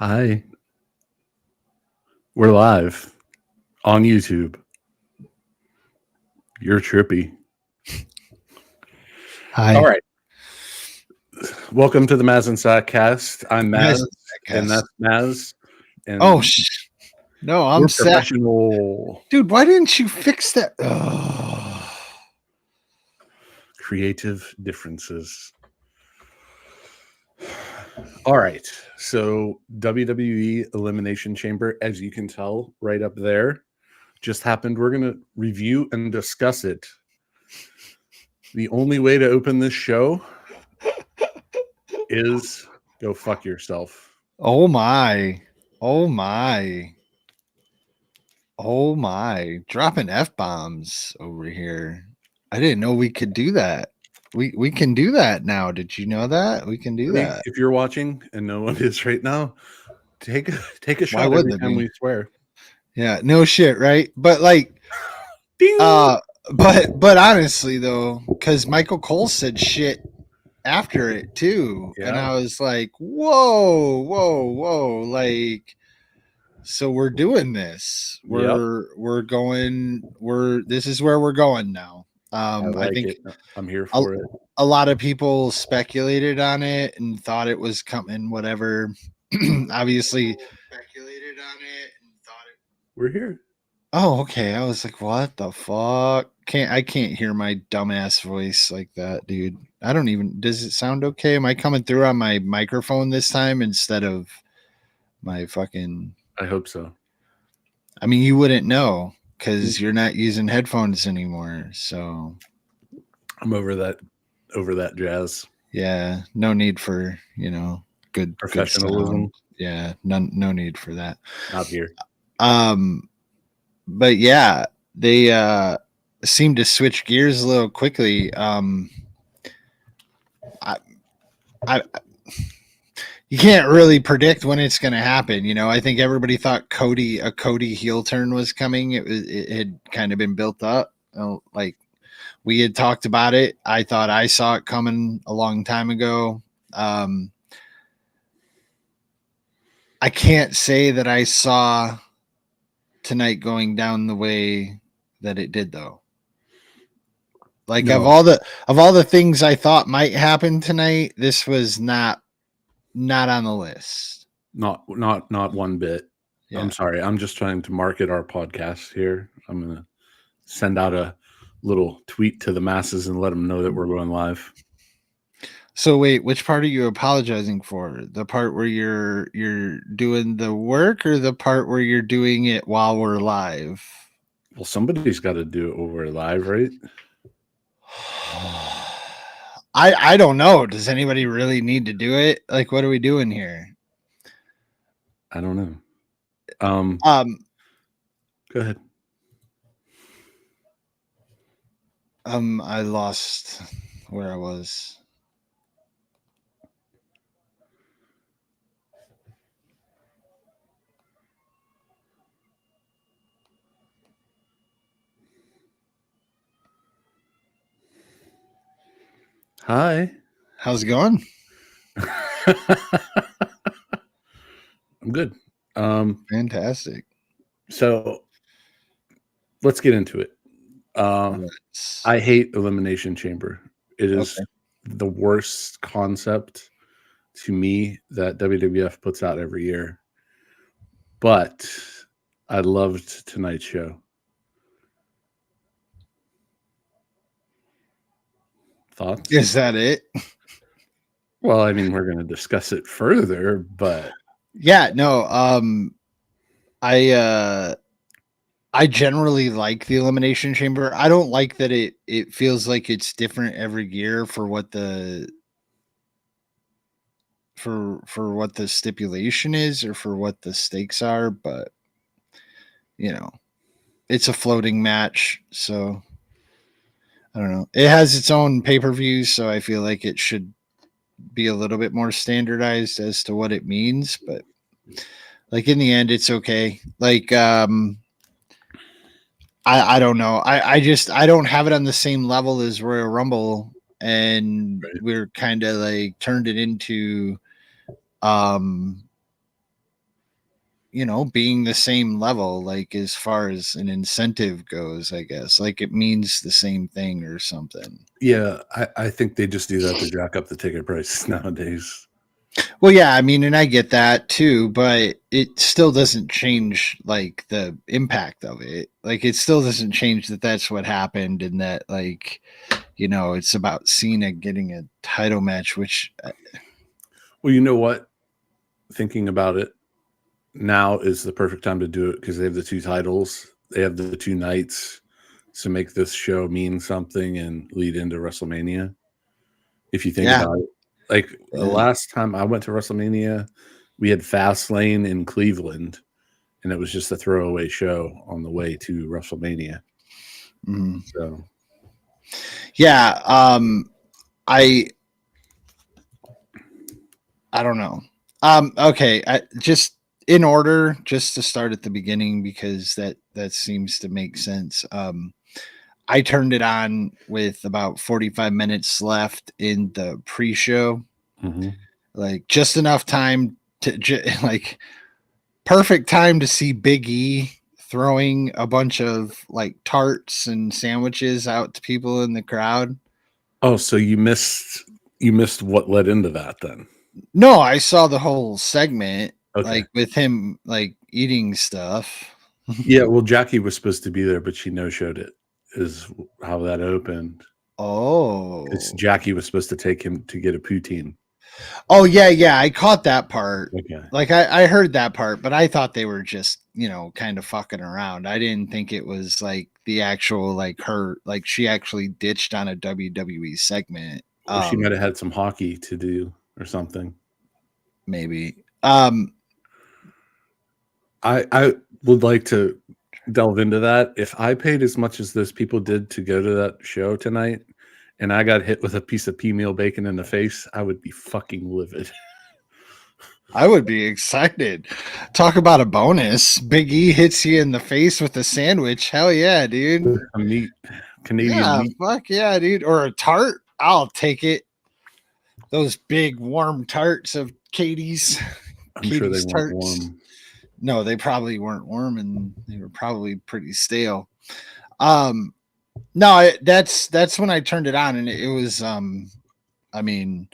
Hi, we're live on YouTube. You're trippy. Hi. All right. Welcome to the Maz and Sack cast. I'm Maz, and that's Maz. And Oh, no, I'm we're sad. professional Dude, why didn't you fix that? Oh. creative differences. All right. So, WWE Elimination Chamber, as you can tell right up there, just happened. We're going to review and discuss it. The only way to open this show is go fuck yourself. Oh my. Oh my. Oh my. Dropping F-bombs over here. I didn't know we could do that. We can do that now. Did you know that? We can do that. If you're watching and no one is right now, take a Why shot wouldn't every it time be? we swear. Yeah, no shit, right? But like Ding! but honestly though, because Michael Cole said shit after it too. And Yeah. I was like, whoa. Like, so we're doing this. We're going, this is where we're going now. I I like think it. I'm here for it. a lot of people speculated on it and thought it was coming, whatever. Obviously speculated on it and thought it. We're here. Oh, okay. I was like, what the fuck? I can't hear my dumbass voice like that, dude. I don't even, does it sound okay? Am I coming through on my microphone this time instead of my fucking, I hope so. I mean, you wouldn't know because you're not using headphones anymore. So I'm over that jazz. yeah, no need for, good Professionalism. Good sound. Yeah, no need for that. Not here. But yeah, they seem to switch gears a little quickly. I you can't really predict when it's going to happen. I think everybody thought a Cody heel turn was coming. It had kind of been built up. Like we had talked about it. I thought I saw it coming a long time ago. I can't say that I saw tonight going down the way that it did though. Like No. of all the things I thought might happen tonight, this was not on the list. Not one bit. Yeah. I'm sorry. I'm just trying to market our podcast here. I'm going to send out a little tweet to the masses and let them know that we're going live. So wait, which part are you apologizing for? The part where you're doing the work or the part where you're doing it while we're live? Well, somebody's got to do it when we're live, right? I don't know. Does anybody really need to do it? Like, what are we doing here? I don't know. Go ahead. I lost where I was. Hi. How's it going? I'm good. Fantastic. So let's get into it. I hate Elimination Chamber. It is the worst concept to me that WWF puts out every year. But I loved tonight's show. Thoughts? Is that it? Well, I mean, we're going to discuss it further, but yeah, no. I generally like the Elimination Chamber. I don't like that it feels like it's different every year for what the what the stipulation is or for what the stakes are, but it's a floating match, so I don't know. It has its own pay-per-view, so I feel like it should be a little bit more standardized as to what it means, but like in the end it's okay. Like I don't know. I don't have it on the same level as Royal Rumble, and we're kind of like turned it into being the same level, like as far as an incentive goes, I guess. Like it means the same thing or something. Yeah, I think they just do that to jack up the ticket prices nowadays. Well, yeah, I mean, and I get that too, but it still doesn't change like the impact of it. Like it still doesn't change that that's what happened, and that like it's about Cena getting a title match, which Well, you know what? Thinking about it, now is the perfect time to do it because they have the 2 titles. They have the 2 nights to make this show mean something and lead into WrestleMania. If you think yeah, about it, like the last time I went to WrestleMania, we had Fastlane in Cleveland, and it was just a throwaway show on the way to WrestleMania. So, yeah, I don't know. Okay, just in order, just to start at the beginning because that seems to make sense. I turned it on with about 45 minutes left in the pre-show, like just enough time to like perfect time to see Big E throwing a bunch of like tarts and sandwiches out to people in the crowd. oh, so you missed what led into that then? No, I saw the whole segment, Okay. like with him like eating stuff. Yeah, well, Jackie was supposed to be there, but she no-showed it, is how that opened. Oh. It's Jackie was supposed to take him to get a poutine. Oh yeah, I caught that part. Okay. Like I heard that part, but I thought they were just, kind of fucking around. I didn't think it was like the actual like her like she actually ditched on a WWE segment. Or she might have had some hockey to do or something. Maybe. I would like to delve into that. If I paid as much as those people did to go to that show tonight and I got hit with a piece of pea meal bacon in the face, I would be fucking livid. I would be excited. Talk about a bonus. Big E hits you in the face with a sandwich. Hell yeah, dude. A meat, Canadian meat. Fuck yeah, dude. Or a tart. I'll take it. Those big warm tarts of Katie's. I'm sure they weren't warm. No, they probably weren't warm, and they were probably pretty stale. No, that's when I turned it on, and it was I mean,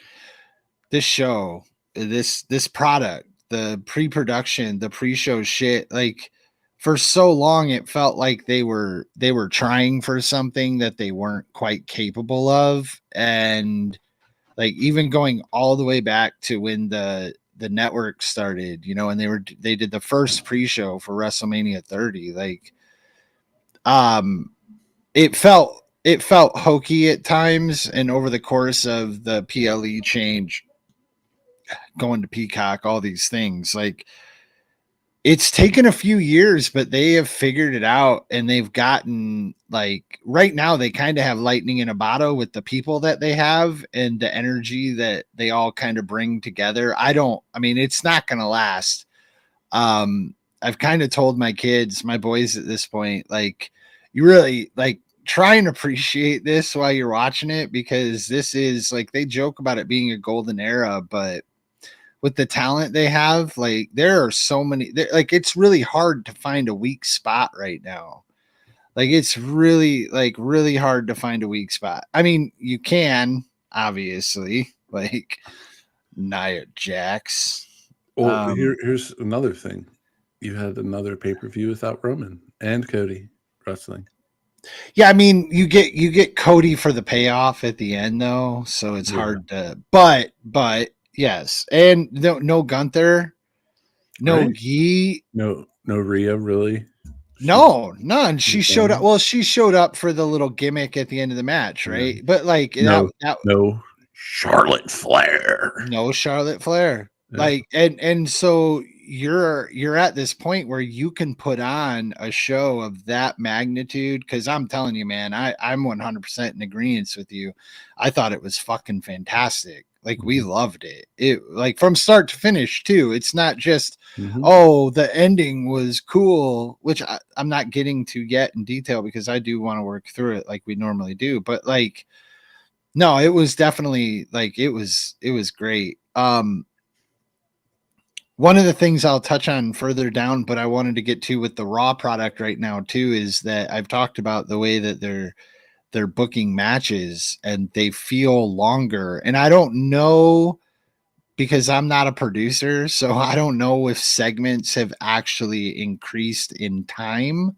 this show, this product, the pre-production, the pre-show shit, like for so long it felt like they were trying for something that they weren't quite capable of. And like even going all the way back to when the network started, and they did the first pre-show for WrestleMania 30, like it felt hokey at times, and over the course of the PLE change, going to Peacock, all these things, like it's taken a few years, but they have figured it out, and they've gotten like right now they kind of have lightning in a bottle with the people that they have and the energy that they all kind of bring together. I mean, it's not going to last. I've kind of told my kids, my boys at this point, like, you really like try and appreciate this while you're watching it, because this is like, they joke about it being a golden era, but with the talent they have, like there are so many, like it's really hard to find a weak spot right now. Like it's really hard to find a weak spot. I mean, you can obviously like Nia Jax. Well, here's another thing. You had another pay-per-view without Roman and Cody wrestling. Yeah, I mean, you get Cody for the payoff at the end though, so it's hard to. But yes, and no Gunther, no Right? Gee, No Rhea really. no, none. She showed up. Well, she showed up for the little gimmick at the end of the match, right? Yeah. But like No Charlotte Flair. No Charlotte Flair. Yeah. Like and so you're at this point where you can put on a show of that magnitude, because I'm telling you, man, I'm 100% in agreement with you. I thought it was fucking fantastic. Like we loved it. It like from start to finish too. It's not just oh, the ending was cool, which I'm not getting to yet in detail because I do want to work through it like we normally do. But like, no, it was definitely like it was great. one of the things I'll touch on further down, but I wanted to get to with the Raw product right now too, is that I've talked about the way that they're booking matches and they feel longer. And I don't know, because I'm not a producer, so I don't know if segments have actually increased in time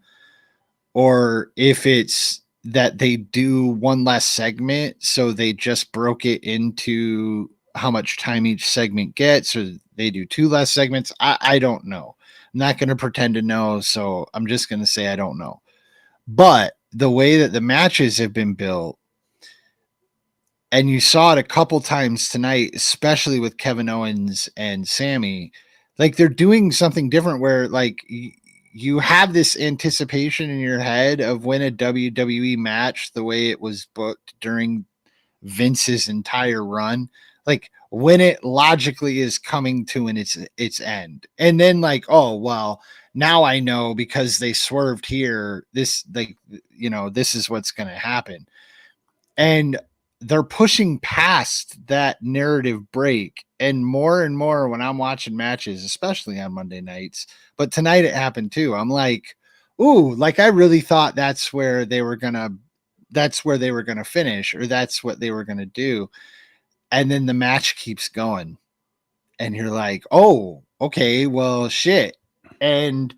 or if it's that they do one less segment, so they just broke it into how much time each segment gets, or they do two less segments. I don't know. I'm not going to pretend to know, so I'm just going to say I don't know. But the way that the matches have been built, and you saw it a couple times tonight, especially with Kevin Owens and Sammy, like they're doing something different where like you have this anticipation in your head of when a WWE match, the way it was booked during Vince's entire run, like when it logically is coming to its end. And then like, oh well, now I know because they swerved here, this like this is what's going to happen. And they're pushing past that narrative break. And more when I'm watching matches, especially on Monday nights, but tonight it happened too. I'm like, ooh, like I really thought that's where they were gonna finish, or that's what they were gonna do. And then the match keeps going. And you're like, oh, okay, well shit. And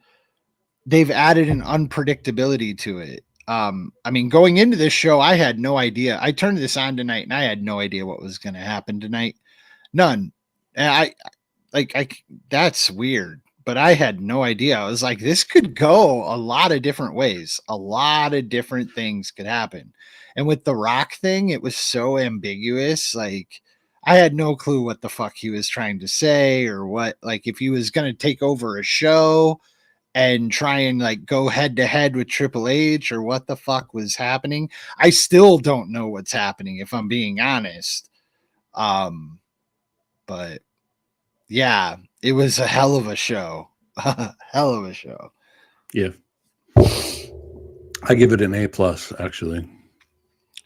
they've added an unpredictability to it. I mean, going into this show, I had no idea. I turned this on tonight and I had no idea what was going to happen tonight. None. And I that's weird, but I had no idea. I was like, this could go a lot of different ways. A lot of different things could happen. And with the Rock thing, it was so ambiguous. Like, I had no clue what the fuck he was trying to say, or what, like, if he was going to take over a show and try and like go head to head with Triple H, or what the fuck was happening. I still don't know what's happening, if I'm being honest. But yeah, it was a hell of a show. Hell of a show. Yeah. I give it an A+, actually.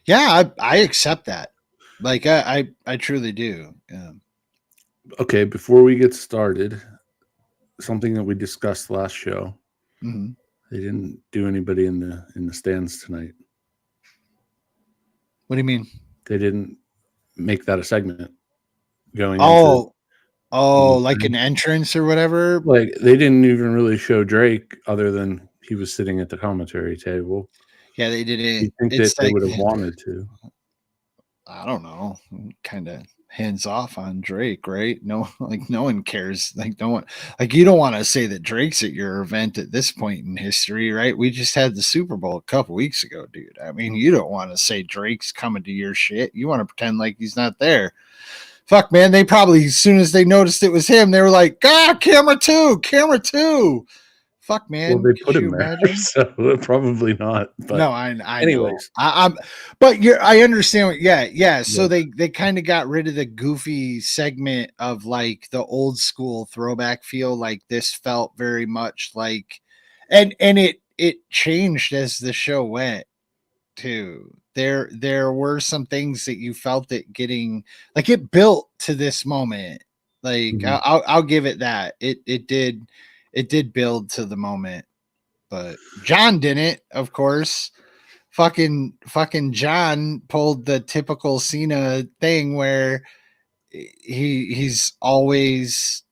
Yeah, I accept that. Like I truly do. Yeah. Okay, before we get started, something that we discussed last show. Mm-hmm. They didn't do anybody in the stands tonight. What do you mean? They didn't make that a segment going into into like an entrance or whatever. Like they didn't even really show Drake, other than he was sitting at the commentary table. Yeah, they didn't. You think that they would have wanted to? I don't know. Kind of hands off on Drake, right? No, like no one cares. Like no one, like you don't want to say that Drake's at your event at this point in history, right? We just had the Super Bowl a couple weeks ago, dude. I mean, you don't want to say Drake's coming to your shit. You want to pretend like he's not there. Fuck, man. They probably, as soon as they noticed it was him, they were like, camera two. Fuck, man. Well, they put him there, so probably not. But no, I anyways, know. But I understand. Yeah. So they kind of got rid of the goofy segment of like the old school throwback feel. Like this felt very much like, and it changed as the show went too. There were some things that you felt it getting, like it built to this moment. Like I'll give it that. It did build to the moment. But John didn't, of course. Fucking John pulled the typical Cena thing where he's always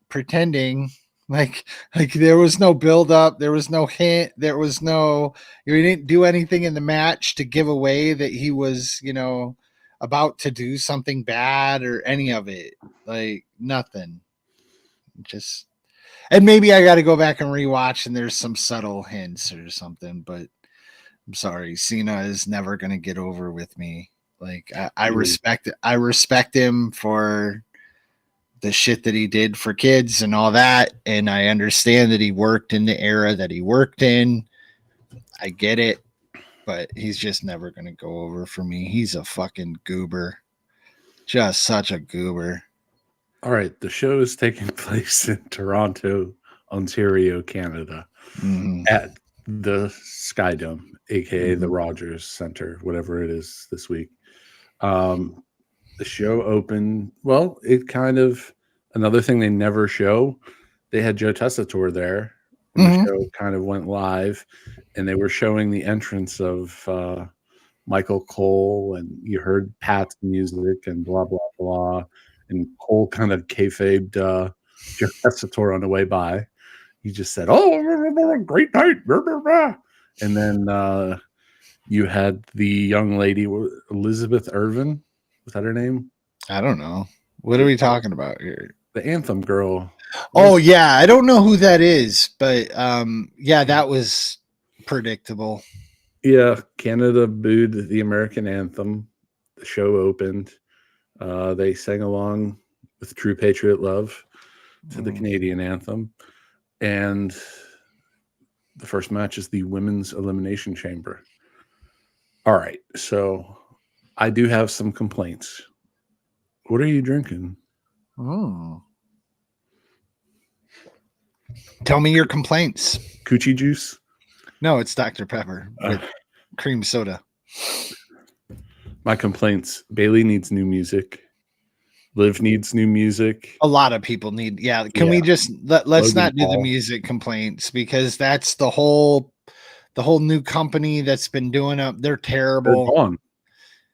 pretending like there was no build up, there was no hint, there was no, he didn't do anything in the match to give away that he was, about to do something bad or any of it. Like nothing. Just, and maybe I got to go back and rewatch and there's some subtle hints or something, but I'm sorry, Cena is never going to get over with me. Like I respect it. I respect him for the shit that he did for kids and all that. And I understand that he worked in the era that he worked in. I get it, but he's just never going to go over for me. He's a fucking goober. Just such a goober. All right, the show is taking place in Toronto, Ontario, Canada, at the Sky Dome, aka the Rogers Center, whatever it is this week. The show opened, well, it kind of Another thing they never show, they had Joe Tessitore there. And the show kind of went live, and they were showing the entrance of Michael Cole, and you heard Pat's music and blah, blah, blah. And Cole kind of kayfabed Joe Tessitore on the way by. He just said, "Oh, great night." And then you had the young lady, Elizabeth Irvin. Was that her name? I don't know. What are we talking about here? The Anthem girl. Oh yeah, I don't know who that is, but yeah, that was predictable. Yeah, Canada booed the American anthem. The show opened. They sang along with True Patriot Love to the Canadian anthem. And the first match is the Women's Elimination Chamber. All right, so I do have some complaints. What are you drinking? Oh. Tell me your complaints. Coochie juice? No, it's Dr. Pepper with cream soda. My complaints. Bailey needs new music. Liv needs new music. A lot of people need. Yeah. Can we just let's not do the music complaints, because that's the whole new company that's been doing up. They're terrible. They're gone.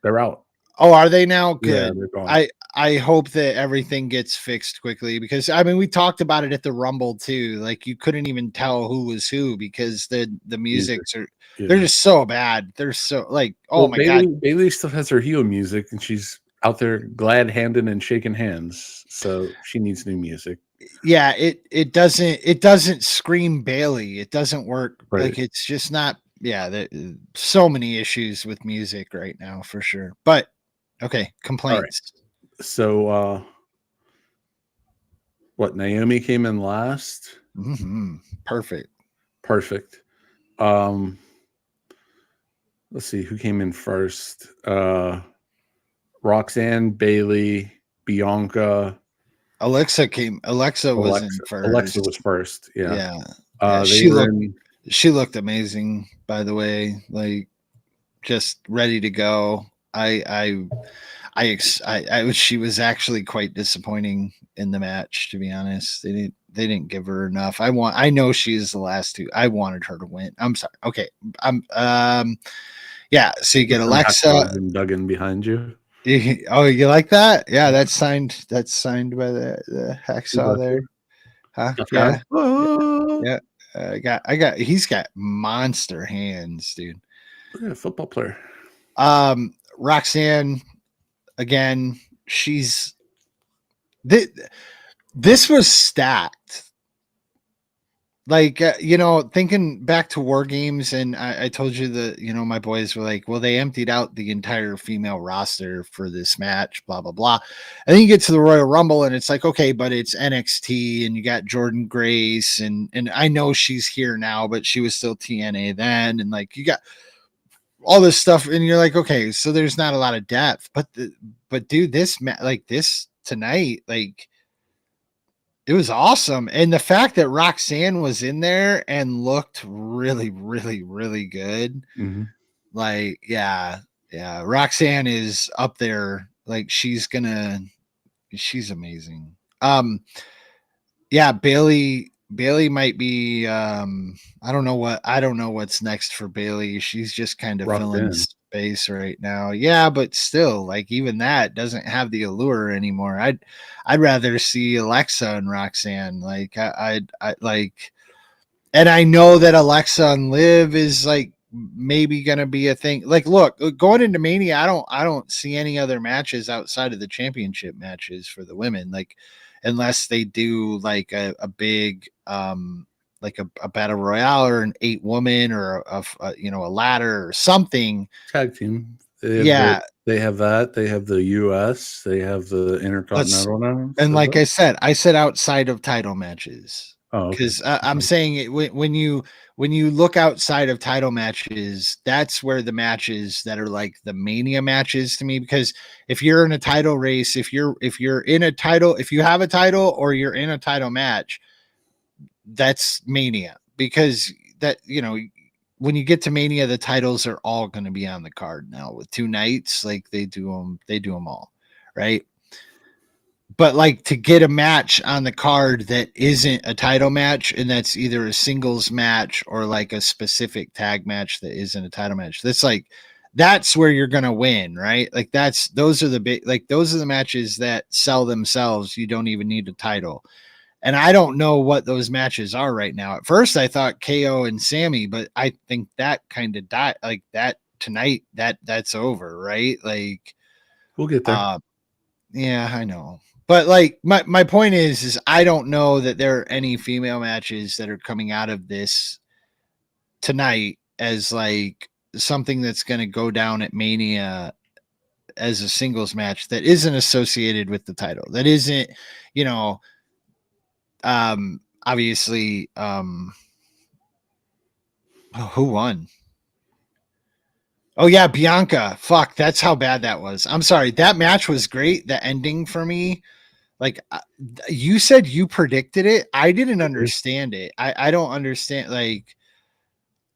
They're out. Oh, are they now? Good. Yeah, they're gone. I hope that everything gets fixed quickly, because I mean, we talked about it at the Rumble too. Like, you couldn't even tell who was who because the musics are they're just so bad. They're so like, oh my God. Bailey still has her heel music, and she's out there glad handing and shaking hands. So she needs new music. Yeah, it doesn't scream Bailey. It doesn't work. Right. Like, it's just not. Yeah, so many issues with music right now for sure. But okay, complaints. So what, Naomi came in last? Perfect. Let's see who came in first. Roxanne, Bailey, Bianca. Alexa was in first. Alexa was first. Yeah. She looked amazing, by the way, like just ready to go. She was actually quite disappointing in the match, to be honest. They didn't give her enough. I know she's the last two. I wanted her to win. I'm sorry. Okay. Yeah. So you get Alexa and Duggan behind you. Oh, you like that? Yeah, that's signed by the Hacksaw there. Huh? Yeah. Yeah. He's got monster hands, dude. Yeah, football player. Roxanne, again, this was stacked. Like, thinking back to War Games, and I told you that, my boys were like, well, they emptied out the entire female roster for this match, blah, blah, blah. And then you get to the Royal Rumble, and it's like, okay, but it's NXT, and you got Jordan Grace, and I know she's here now, but she was still TNA then, and like, you got all this stuff, and you're like, okay, so there's not a lot of depth, but dude, this tonight, like, it was awesome. And the fact that Roxanne was in there and looked really, really, really good. Like, yeah. Roxanne is up there. Like, she's amazing. Yeah, Bailey might be, I don't know what's next for Bailey. She's just kind of filling space right now. Yeah, but still, like, even that doesn't have the allure anymore. I'd rather see Alexa and Roxanne. Like, I like, and I know that Alexa and Liv is like maybe gonna be a thing. Like, look, going into Mania, I don't see any other matches outside of the championship matches for the women. Like, unless they do like a big like a battle royale or an 8-woman or a ladder or something. Tag team. They have that. They have the US. They have the Intercontinental now. And like I said outside of title matches. Oh, because I'm saying when you look outside of title matches, that's where the matches that are like the Mania matches to me. Because if you're in a title race, if you're in a title, if you have a title or you're in a title match, that's Mania. Because that, when you get to Mania, the titles are all going to be on the card now with 2 nights. Like, they do them all, right? but like to get a match on the card that isn't a title match, and that's either a singles match or like a specific tag match that isn't a title match. That's where you're gonna win, right? Like those are the matches that sell themselves. You don't even need a title. And I don't know what those matches are right now. At first I thought KO and Sammy, but I think that kind of died like that tonight. That's over, right? Like we'll get there. Yeah, I know. But like my point is I don't know that there are any female matches that are coming out of this tonight as like something that's going to go down at Mania as a singles match that isn't associated with the title. That isn't, you know, obviously who won? Oh yeah, Bianca. Fuck, that's how bad that was. I'm sorry. That match was great. The ending for me, like you said you predicted it. I didn't understand it. I don't understand, like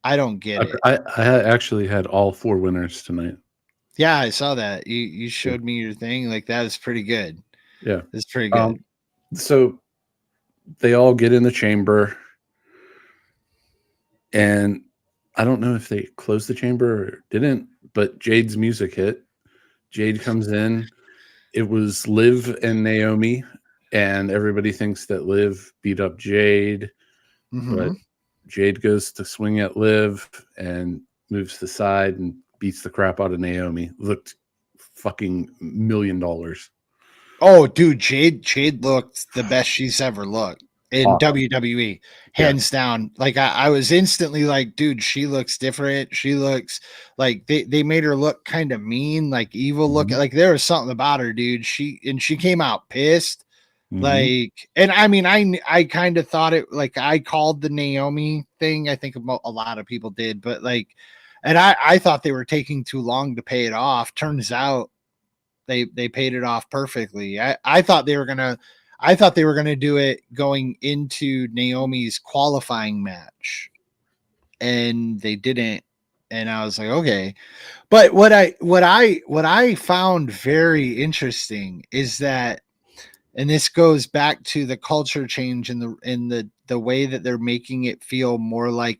I don't get it. I actually had all 4 winners tonight. Yeah, I saw that. You showed me your thing. Like that was pretty good. Yeah. It's pretty good. So they all get in the chamber, and I don't know if they closed the chamber or didn't, but Jade's music hit. Jade comes in. It was Liv and Naomi, and everybody thinks that Liv beat up Jade, but Jade goes to swing at Liv and moves to the side and beats the crap out of Naomi. Looked fucking $1 million. Oh, dude, Jade looked the best she's ever looked in WWE, hands down. Like I was instantly like, dude, she looks different. She looks like they made her look kind of mean, like evil looking. Like there was something about her, dude. She came out pissed. Like, and I mean, I kind of thought it, like I called the Naomi thing. I think a lot of people did, but like, and I thought they were taking too long to pay it off. Turns out they paid it off perfectly. I thought they were gonna do it going into Naomi's qualifying match, and they didn't. And I was like, okay. But what I found very interesting is that, and this goes back to the culture change in the way that they're making it feel more like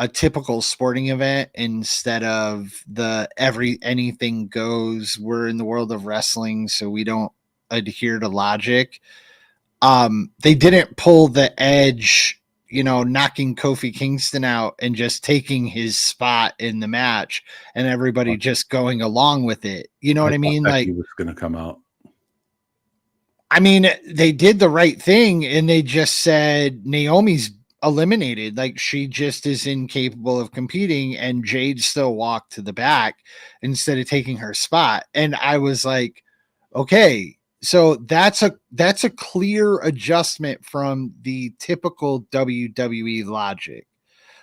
a typical sporting event instead of the anything goes. We're in the world of wrestling, so we don't adhere to logic. They didn't pull the Edge, knocking Kofi Kingston out and just taking his spot in the match and everybody just going along with it. You know what I mean? Like he was going to come out. I mean, they did the right thing and they just said Naomi's eliminated. Like she just is incapable of competing, and Jade still walked to the back instead of taking her spot. And I was like, okay, so that's a clear adjustment from the typical WWE logic.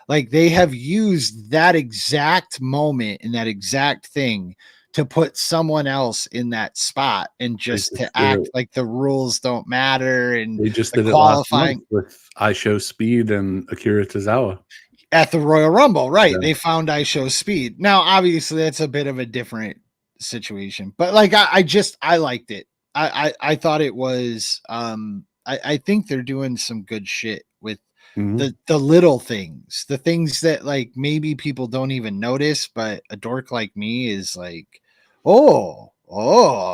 Like they have used that exact moment and that exact thing to put someone else in that spot and just to act like the rules don't matter. And they just did it last month with I Show Speed and Akira Tozawa at the Royal Rumble, right? Yeah. They found I Show Speed. Now, obviously, that's a bit of a different situation, but like I liked it. I thought it was. I think they're doing some good shit with the little things, the things that like maybe people don't even notice, but a dork like me is like, oh,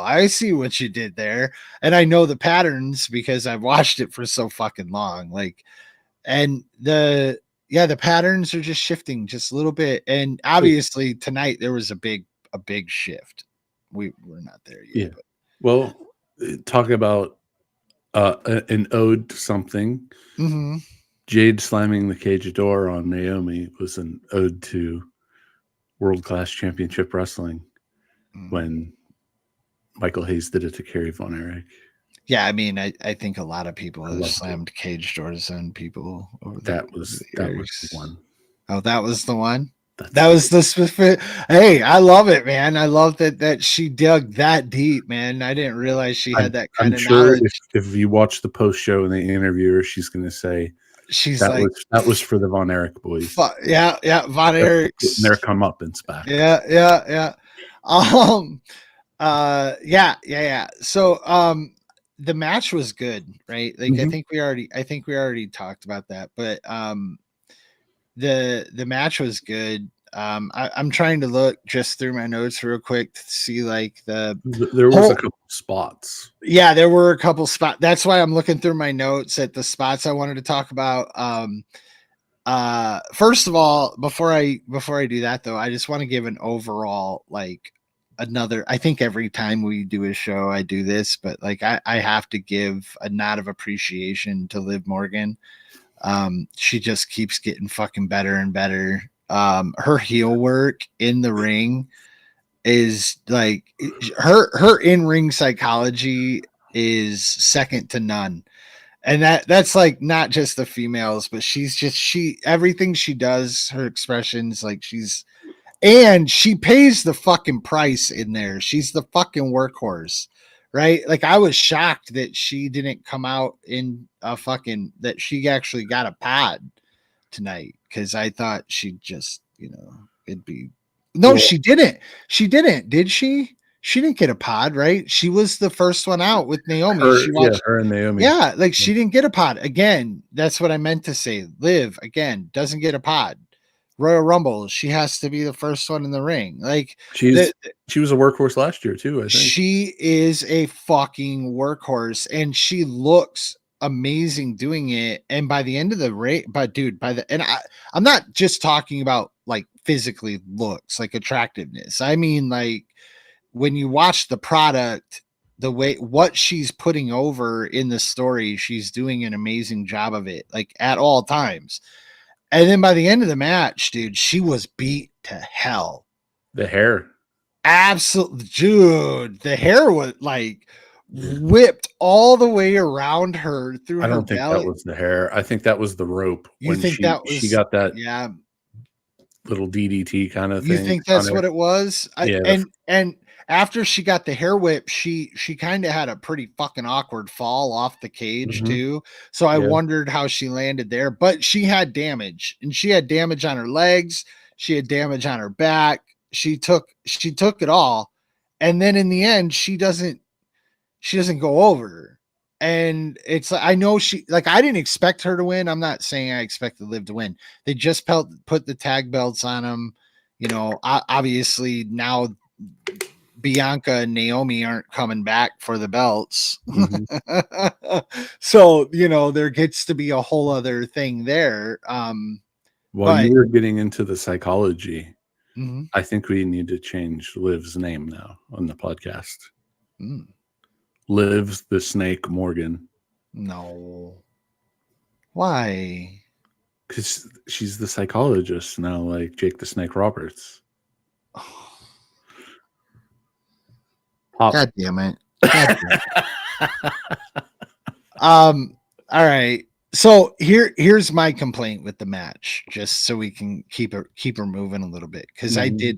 I see what you did there. And I know the patterns because I've watched it for so fucking long. Like, and the patterns are just shifting just a little bit. And obviously tonight there was a big shift. We're not there yet. Yeah. But. Well, talking about an ode to something. Jade slamming the cage door on Naomi was an ode to World-Class Championship Wrestling when Michael Hayes did it to Kerry Von Erich. Yeah, I mean, I think a lot of people have slammed cage doors on people. That was the one. Oh, that was the one? That was the specific. Hey, I love it, man. I love that she dug that deep, man. I didn't realize she had that kind of knowledge. If you watch the post show and they interview her, she's going to say, that was for the Von Erich boys. Yeah, Von Erich. Their comeuppance back. Yeah. Yeah. So the match was good, right? Like Mhm. I think we already talked about that, but the match was good. I'm trying to look just through my notes real quick to see like the There was a whole. couple spots. Yeah, there were a couple spots. That's why I'm looking through my notes at the spots I wanted to talk about. First of all, before I do that though, I just want to give an overall like another. I think every time we do a show I do this, but like I have to give a nod of appreciation to Liv Morgan. She just keeps getting fucking better and better. Her heel work in the ring is like her in-ring psychology is second to none. And that's like not just the females, but she everything she does, her expressions, like and she pays the fucking price in there. She's the fucking workhorse, right? Like I was shocked that she didn't come out in a fucking that she actually got a pod tonight because I thought she'd just, it'd be no, Well, she didn't. She didn't, did she? She didn't get a pod, right? She was the first one out with Naomi. She watched her and Naomi. yeah, like she didn't get a pod. Again, that's what I meant to say. Liv, again, doesn't get a pod. Royal Rumble, she has to be the first one in the ring. Like She was a workhorse last year too, I think. she is a fucking workhorse and she looks amazing doing it. And by the end of the race, but dude, I'm not just talking about like physically looks, like attractiveness. I mean, like when you watch the product, the way what she's putting over in the story, she's doing an amazing job of it, like at all times. And then by the end of the match, dude, she was beat to hell. The hair. Absolutely, dude. The hair was like whipped all the way around her through I her don't think that belly. was the hair. I think that was the rope. You think that was she got that yeah? little DDT kind of You thing think on that's her. what it was? Yeah. And after she got the hair whip, she kind of had a pretty fucking awkward fall off the cage too. So I wondered how she landed there, but she had damage, and she had damage on her legs. She had damage on her back. She took it all, and then in the end, she doesn't go over. And it's like I know she like I didn't expect her to win. I'm not saying I expected Liv to win. They just put the tag belts on them. Obviously now Bianca and Naomi aren't coming back for the belts. Mm-hmm. So, there gets to be a whole other thing there. While you were getting into the psychology, mm-hmm. I think we need to change Liv's name now on the podcast. Liv's the Snake Morgan. No. Why? Because she's the psychologist now, like Jake the Snake Roberts. God damn it. All right. So here's my complaint with the match, just so we can keep her moving a little bit. Because I did,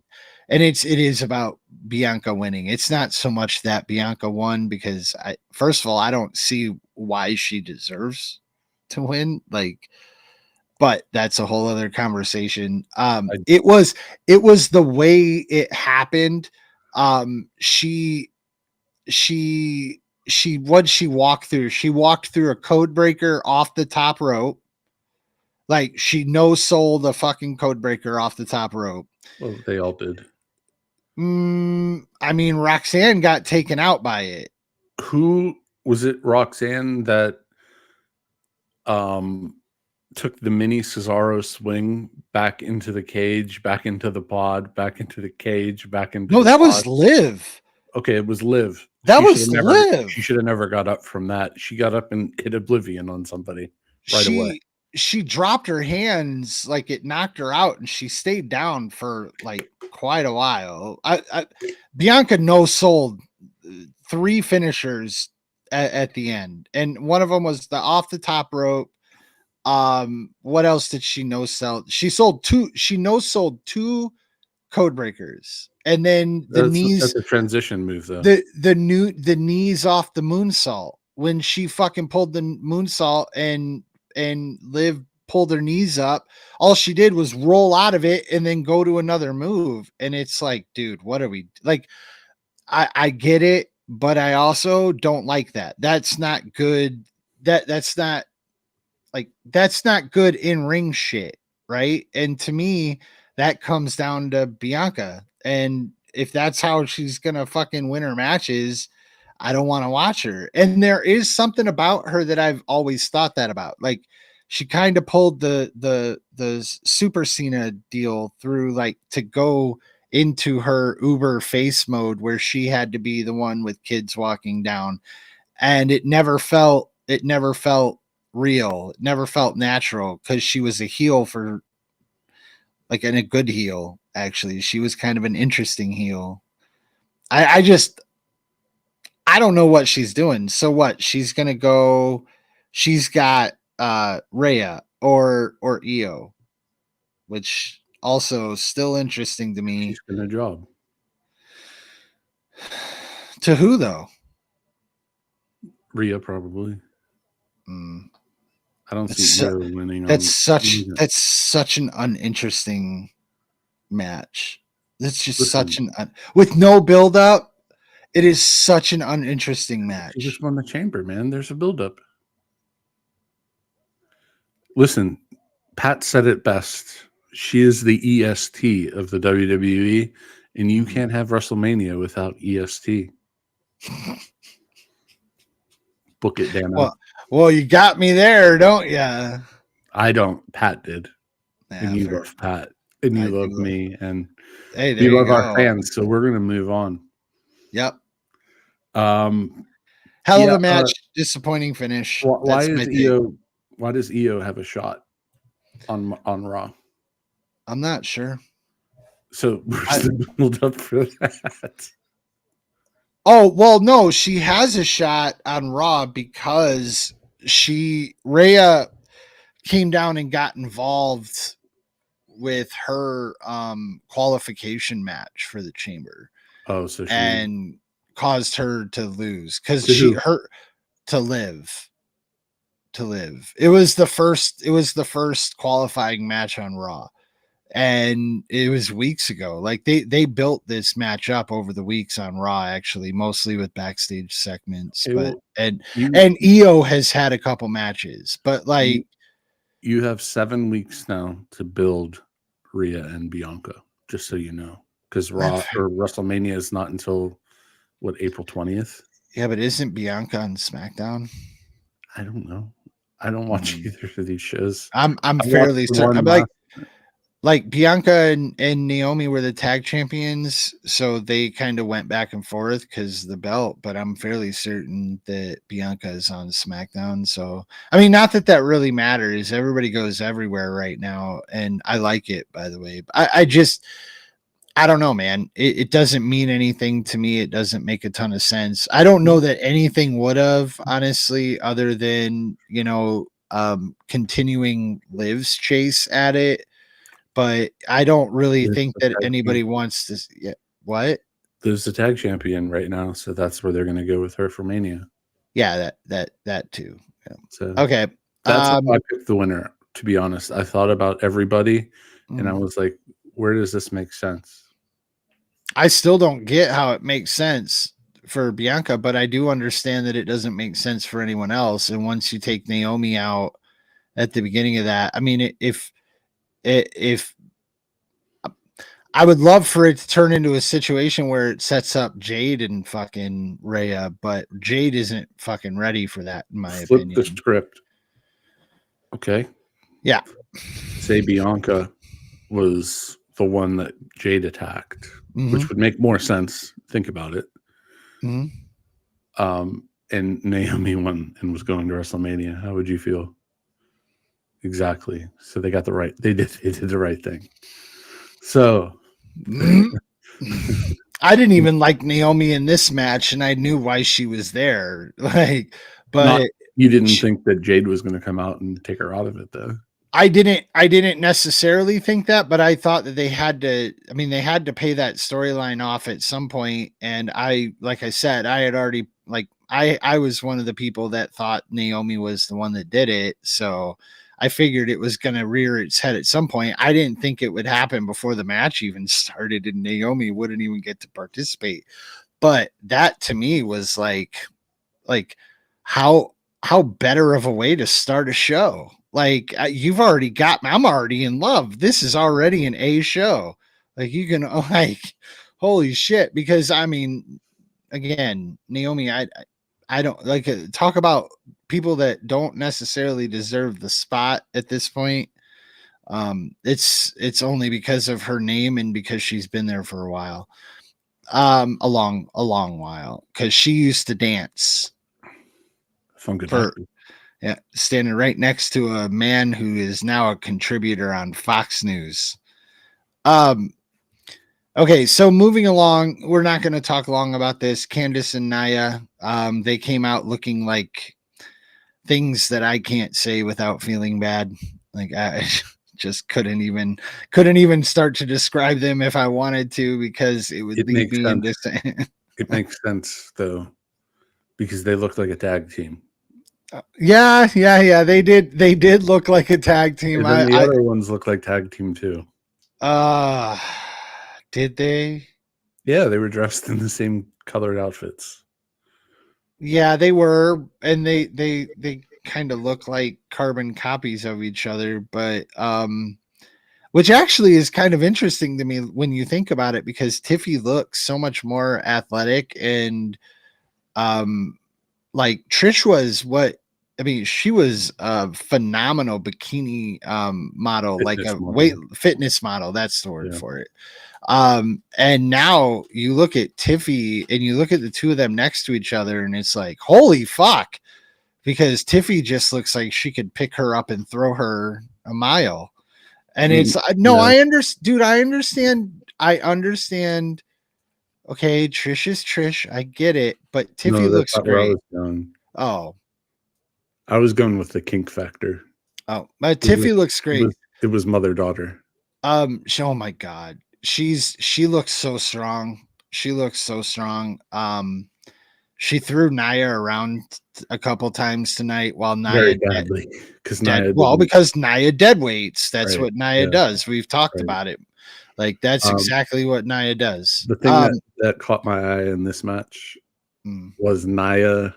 and it is about Bianca winning. It's not so much that Bianca won, because first of all, I don't see why she deserves to win. Like, but that's a whole other conversation. It was the way it happened. She what'd she walk through? She walked through a code breaker off the top rope. Like she no-sold a fucking code breaker off the top rope. Well, they all did. I mean, Roxanne got taken out by it. Who was it? Roxanne that took the mini Cesaro swing back into the cage, back into the pod, back into the cage, back into. No, that was Liv. Okay, it was Liv. That was Liv. She should have never got up from that. She got up and hit Oblivion on somebody away. She dropped her hands, like it knocked her out, and she stayed down for like quite a while. Bianca no-sold 3 finishers at the end, and one of them was the off the top rope. What else did she no-sell? She no-sold 2 code breakers, and then the knees. That's a transition move, though. The knees off the moonsault, when she fucking pulled the moonsault and Liv pulled her knees up. All she did was roll out of it and then go to another move. And it's like, dude, what are we like? I get it, but I also don't like that. That's not good. That's not good in ring shit, right? And to me, that comes down to Bianca. And if that's how she's gonna fucking win her matches, I don't want to watch her. And there is something about her that I've always thought that about. Like she kind of pulled the Super Cena deal through, like to go into her Uber face mode where she had to be the one with kids walking down, and it never felt real. It never felt natural because she was a heel for like, and a good heel. Actually, she was kind of an interesting heel. I just I don't know what she's doing. So what? She's gonna go. She's got Rhea or Io, which also still interesting to me. She's gonna job. To who though? Rhea probably. Mm. I don't see Io winning. That's such an uninteresting match. It's just such an with no build up. It is such an uninteresting match. She just won the chamber, man. There's a build up. Listen, Pat said it best. She is the EST of the WWE, and you can't have WrestleMania without EST. Book it, Dana. Well, you got me there, don't you? I don't. Pat did. And you love Pat. And you love me. And we love our fans. So we're going to move on. Yep. Hell of a match. Disappointing finish. Why does Io have a shot on Raw? I'm not sure. So where's the build up for that? Oh, well, no, she has a shot on Raw because Rhea came down and got involved with her qualification match for the chamber. Oh, so and caused her to lose because to live. It was the first qualifying match on Raw. And it was weeks ago. Like they built this match up over the weeks on Raw, actually, mostly with backstage segments. And Io has had a couple matches, but like you have 7 weeks now to build Rhea and Bianca, just so you know, because Raw or WrestleMania is not until April 20th. Yeah, but isn't Bianca on SmackDown? I don't know. I don't watch either of these shows. I'm fairly certain. I'm like Bianca and Naomi were the tag champions, so they kind of went back and forth because the belt, but I'm fairly certain that Bianca is on SmackDown. So, I mean, not that really matters. Everybody goes everywhere right now, and I like it, by the way. I don't know, man. It doesn't mean anything to me. It doesn't make a ton of sense. I don't know that anything would have, honestly, other than, continuing Liv's chase at it. But I don't really think that anybody wants to. Yeah, what? There's the tag champion right now, so that's where they're going to go with her for Mania. Yeah, that too. Yeah. So okay, that's how I picked the winner. To be honest, I thought about everybody, and I was like, "Where does this make sense?" I still don't get how it makes sense for Bianca, but I do understand that it doesn't make sense for anyone else. And once you take Naomi out at the beginning of that, I mean, if I would love for it to turn into a situation where it sets up Jade and fucking Rhea, but Jade isn't fucking ready for that, in my opinion. Flip the script. Okay. Yeah. Say Bianca was the one that Jade attacked, which would make more sense. Think about it. And Naomi won and was going to WrestleMania. How would you feel? Exactly. So they got they did the right thing. So I didn't even like Naomi in this match, and I knew why she was there. But you didn't think that Jade was going to come out and take her out of it, though. I didn't necessarily think that, but I thought that they had to pay that storyline off at some point. And like I said, I had already, I was one of the people that thought Naomi was the one that did it. So I figured it was going to rear its head at some point. I didn't think it would happen before the match even started and Naomi wouldn't even get to participate. But that to me was like how better of a way to start a show. Like you've already got me. I'm already in love. This is already an A show. Like you can like, holy shit. Because I mean, again, Naomi, I don't like talk about people that don't necessarily deserve the spot at this point. It's only because of her name and because she's been there for a while. A long while, because she used to dance for standing right next to a man who is now a contributor on Fox News. Okay, so moving along, we're not going to talk long about this. Candice and Nia, they came out looking like things that I can't say without feeling bad. Like I just couldn't even start to describe them if I wanted to, because it would lead me into saying it makes sense though, because they looked like a tag team. Yeah, they did look like a tag team. And then the other ones look like tag team too. Did they? Yeah, they were dressed in the same colored outfits. Yeah, they were, and they kind of look like carbon copies of each other, but which actually is kind of interesting to me when you think about it, because Tiffy looks so much more athletic, and like Trish was she was a phenomenal bikini model, fitness model. That's the word for it. And now you look at Tiffy and you look at the two of them next to each other, and it's like, holy fuck, because Tiffy just looks like she could pick her up and throw her a mile. And it's I understand. I understand. Okay, Trish is Trish. I get it, but Tiffy looks great. I was going with the kink factor. Oh, but Tiffy looks great. It was mother-daughter. Oh my God. She looks so strong. She looks so strong. She threw Nia around a couple times tonight while Nia because Nia dead weights. That's what Nia does. We've talked about it. Like that's exactly what Nia does. The thing that caught my eye in this match was Nia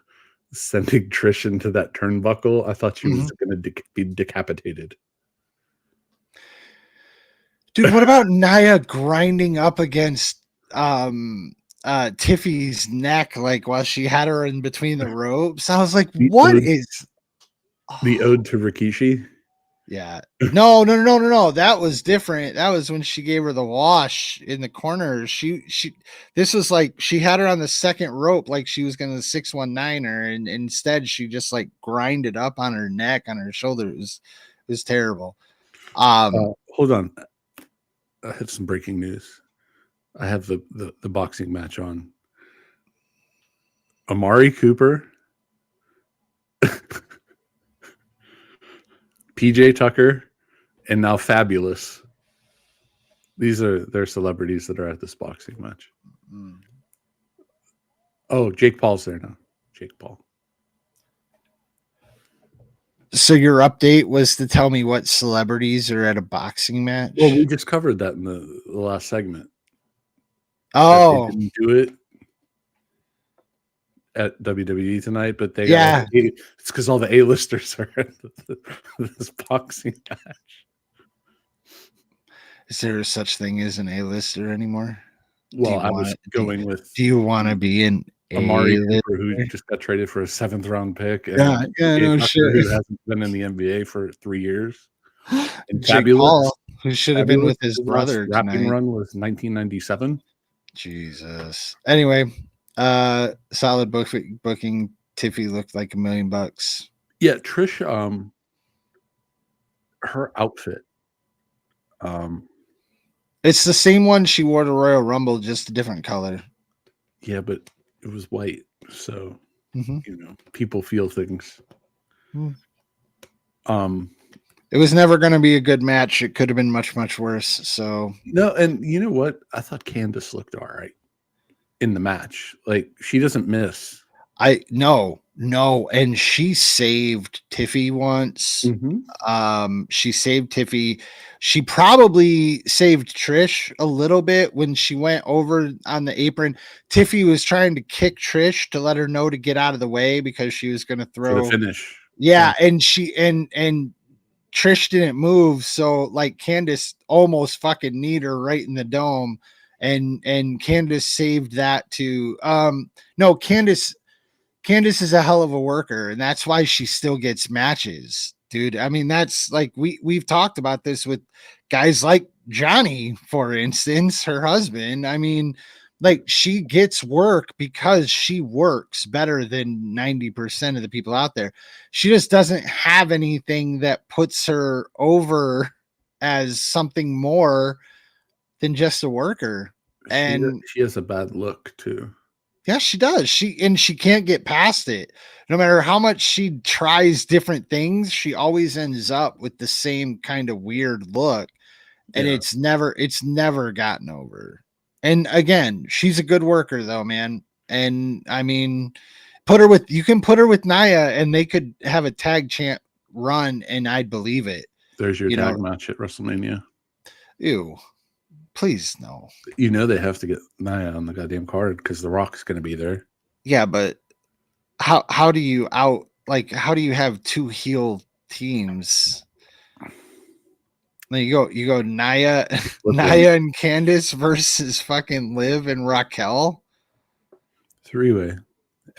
sending Trish into that turnbuckle. I thought she was going to be decapitated. Dude, what about Nia grinding up against Tiffy's neck, like while she had her in between the ropes? I was like, the ode to Rikishi? Yeah. No. That was different. That was when she gave her the wash in the corner. This was like she had her on the second rope, like she was going to 619 her, and instead she just like grinded up on her neck, on her shoulder. It was terrible. Hold on. I have some breaking news. I have the boxing match on. Amari Cooper, PJ Tucker, and now Fabulous. These are their celebrities that are at this boxing match. Oh, Jake Paul's there now. Jake Paul. So your update was to tell me what celebrities are at a boxing match? Well, we just covered that in the last segment. Oh, they didn't do it at WWE tonight, but it's because all the A-listers are at this boxing match. Is there such thing as an A-lister anymore? Well, I was going with. Do you want to be an Amari Cooper, who just got traded for a 7th-round pick? And no shit. Who hasn't been in the NBA for 3 years? And Jake Paul, who should have been with his brother tonight. Rapping run was 1997. Jesus. Anyway, solid booking. Tiffy looked like $1 million. Yeah, Trish. Her outfit. It's the same one she wore to Royal Rumble, just a different color. Yeah, but it was white, so people feel things. It was never going to be a good match. It could have been much, much worse. So no, and you know what? I thought Candice looked all right in the match. Like she doesn't miss. No, and she saved Tiffy once. She saved Tiffy. She probably saved Trish a little bit when she went over on the apron. Tiffy was trying to kick Trish to let her know to get out of the way because she was going to throw for the finish. Yeah, and she and Trish didn't move, so like Candace almost fucking kneed her right in the dome, and Candace saved that too. No, Candace is a hell of a worker, and that's why she still gets matches, dude. I mean, that's like we've talked about this with guys like Johnny, for instance, her husband. I mean, like she gets work because she works better than 90% of the people out there. She just doesn't have anything that puts her over as something more than just a worker. And she has a bad look too. Yeah, she does. She can't get past it. No matter how much she tries different things, she always ends up with the same kind of weird look. And it's never gotten over. And again, she's a good worker though, man. And I mean, you can put her with Nia and they could have a tag champ run and I'd believe it. There's your tag match at WrestleMania. Ew. Please no. You know they have to get Nia on the goddamn card because The Rock's going to be there. Yeah, but how do you how do you have two heel teams? Then you go Nia and Candice versus fucking Liv and Raquel. 3-way.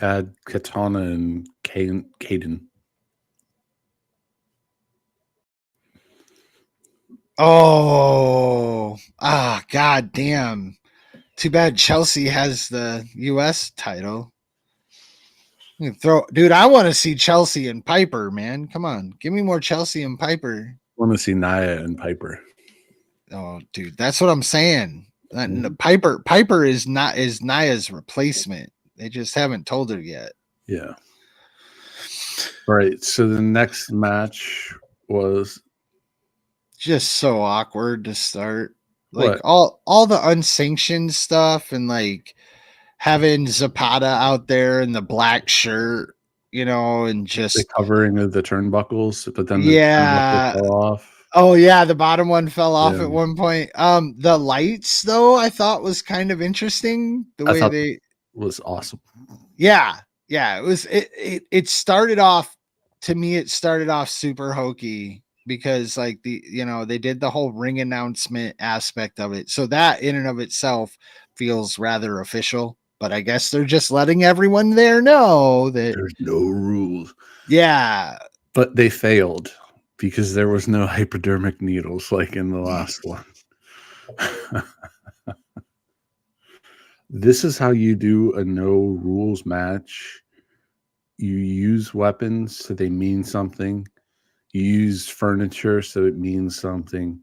Add Katana and Kaden. Oh, god damn. Too bad Chelsea has the US title. Dude, I want to see Chelsea and Piper, man. Come on. Give me more Chelsea and Piper. I want to see Nia and Piper. Oh, dude, that's what I'm saying. Piper is Nia's replacement. They just haven't told her yet. Yeah. All right. So the next match was just so awkward to start. Like all the unsanctioned stuff and like having Zapata out there in the black shirt, and just the covering of the turnbuckles, but then the turnbuckle fell off. Oh yeah, the bottom one fell off at one point. The lights though, I thought was kind of interesting. The way they was awesome. Yeah. It was it started off, to me, it started off super hokey because like they did the whole ring announcement aspect of it. So that in and of itself feels rather official, but I guess they're just letting everyone there know that there's no rules. Yeah. But they failed because there was no hypodermic needles like in the last one. This is how you do a no rules match. You use weapons so they mean something. You use furniture so it means something.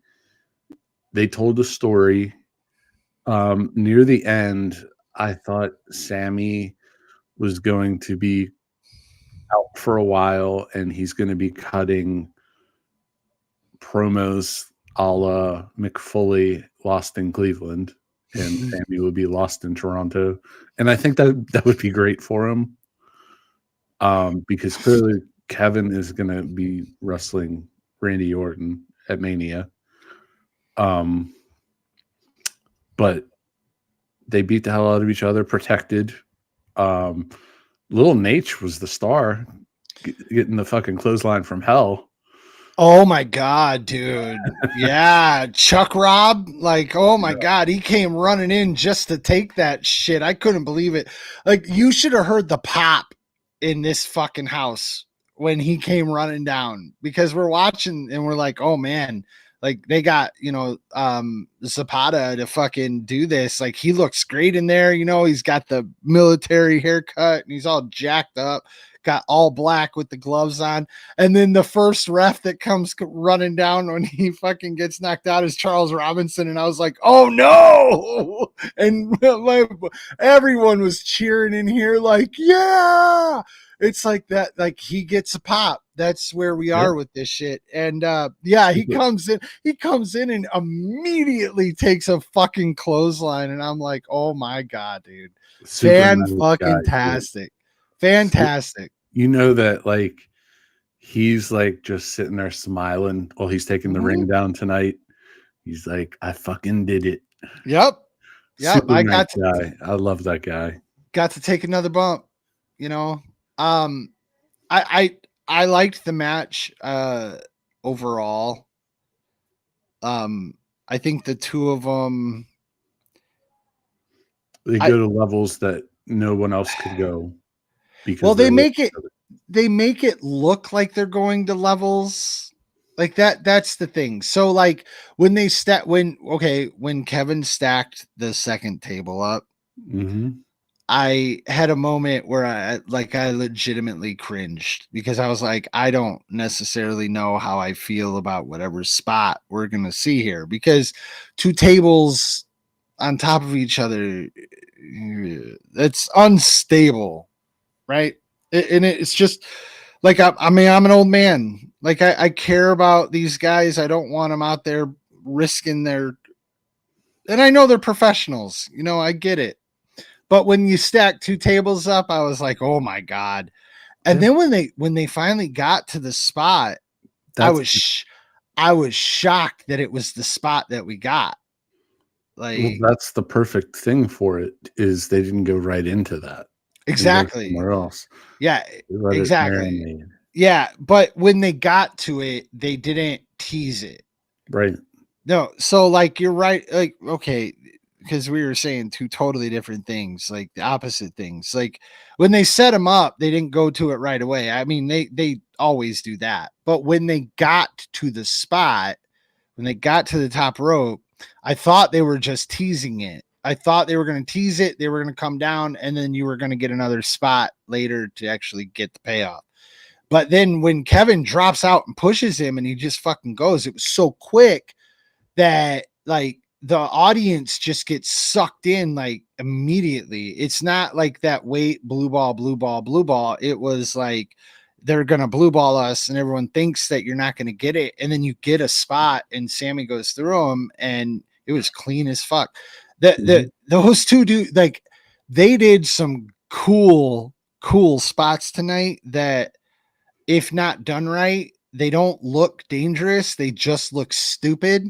They told a story. Near the end, I thought Sammy was going to be out for a while and he's going to be cutting promos a la McFoley Lost in Cleveland and Sammy would be lost in Toronto. And I think that would be great for him. Because clearly Kevin is going to be wrestling Randy Orton at Mania. But they beat the hell out of each other, protected. Little Nate was the star, getting the fucking clothesline from hell. Oh my god, dude. Yeah, Chuck Robb, like, oh my god, he came running in just to take that shit. I couldn't believe it. Like, you should have heard the pop in this fucking house when he came running down, because we're watching and we're like, oh man, like they got, Zapata to fucking do this. Like, he looks great in there. He's got the military haircut and he's all jacked up, got all black with the gloves on. And then the first ref that comes running down when he fucking gets knocked out is Charles Robinson. And I was like, oh no. And everyone was cheering in here like, yeah, it's like that. Like, he gets a pop. That's where we are with this shit. And he comes in and immediately takes a fucking clothesline. And I'm like, oh my God, dude. Fan fucking tastic. Fantastic. You know that like he's like just sitting there smiling while he's taking the ring down tonight. He's like, I fucking did it. Yep. Super nice guy. I love that guy. Got to take another bump. You know, I liked the match overall. I think the two of them they go to levels that no one else could go because they make it look like they're going to levels like that. That's the thing. So like when when Kevin stacked the second table up, I had a moment where I legitimately cringed because I was like, I don't necessarily know how I feel about whatever spot we're going to see here, because two tables on top of each other, it's unstable, right? And it's just like, I'm an old man. Like I care about these guys. I don't want them out there risking and I know they're professionals, I get it. But when you stack two tables up, I was like, "Oh my god!" And then when they finally got to the spot, I was shocked that it was the spot that we got. Like, that's the perfect thing for it, is they didn't go right into that. Exactly. Somewhere else. Yeah, exactly. Yeah, but when they got to it, they didn't tease it. Right. No, so like you're right. Like, okay, because we were saying two totally different things, like the opposite things. Like when they set them up, they didn't go to it right away. I mean, they always do that. But when they got to the spot, when they got to the top rope, I thought they were just teasing it. I thought they were going to tease it. They were going to come down, and then you were going to get another spot later to actually get the payoff. But then when Kevin drops out and pushes him and he just fucking goes, it was so quick that like the audience just gets sucked in like immediately. It's not like that wait, blue ball, blue ball, blue ball. It was like they're gonna blue ball us, and everyone thinks that you're not gonna get it, and then you get a spot, and Sammy goes through them, and it was clean as fuck. Those two like they did some cool spots tonight that, if not done right, they don't look dangerous. They just look stupid,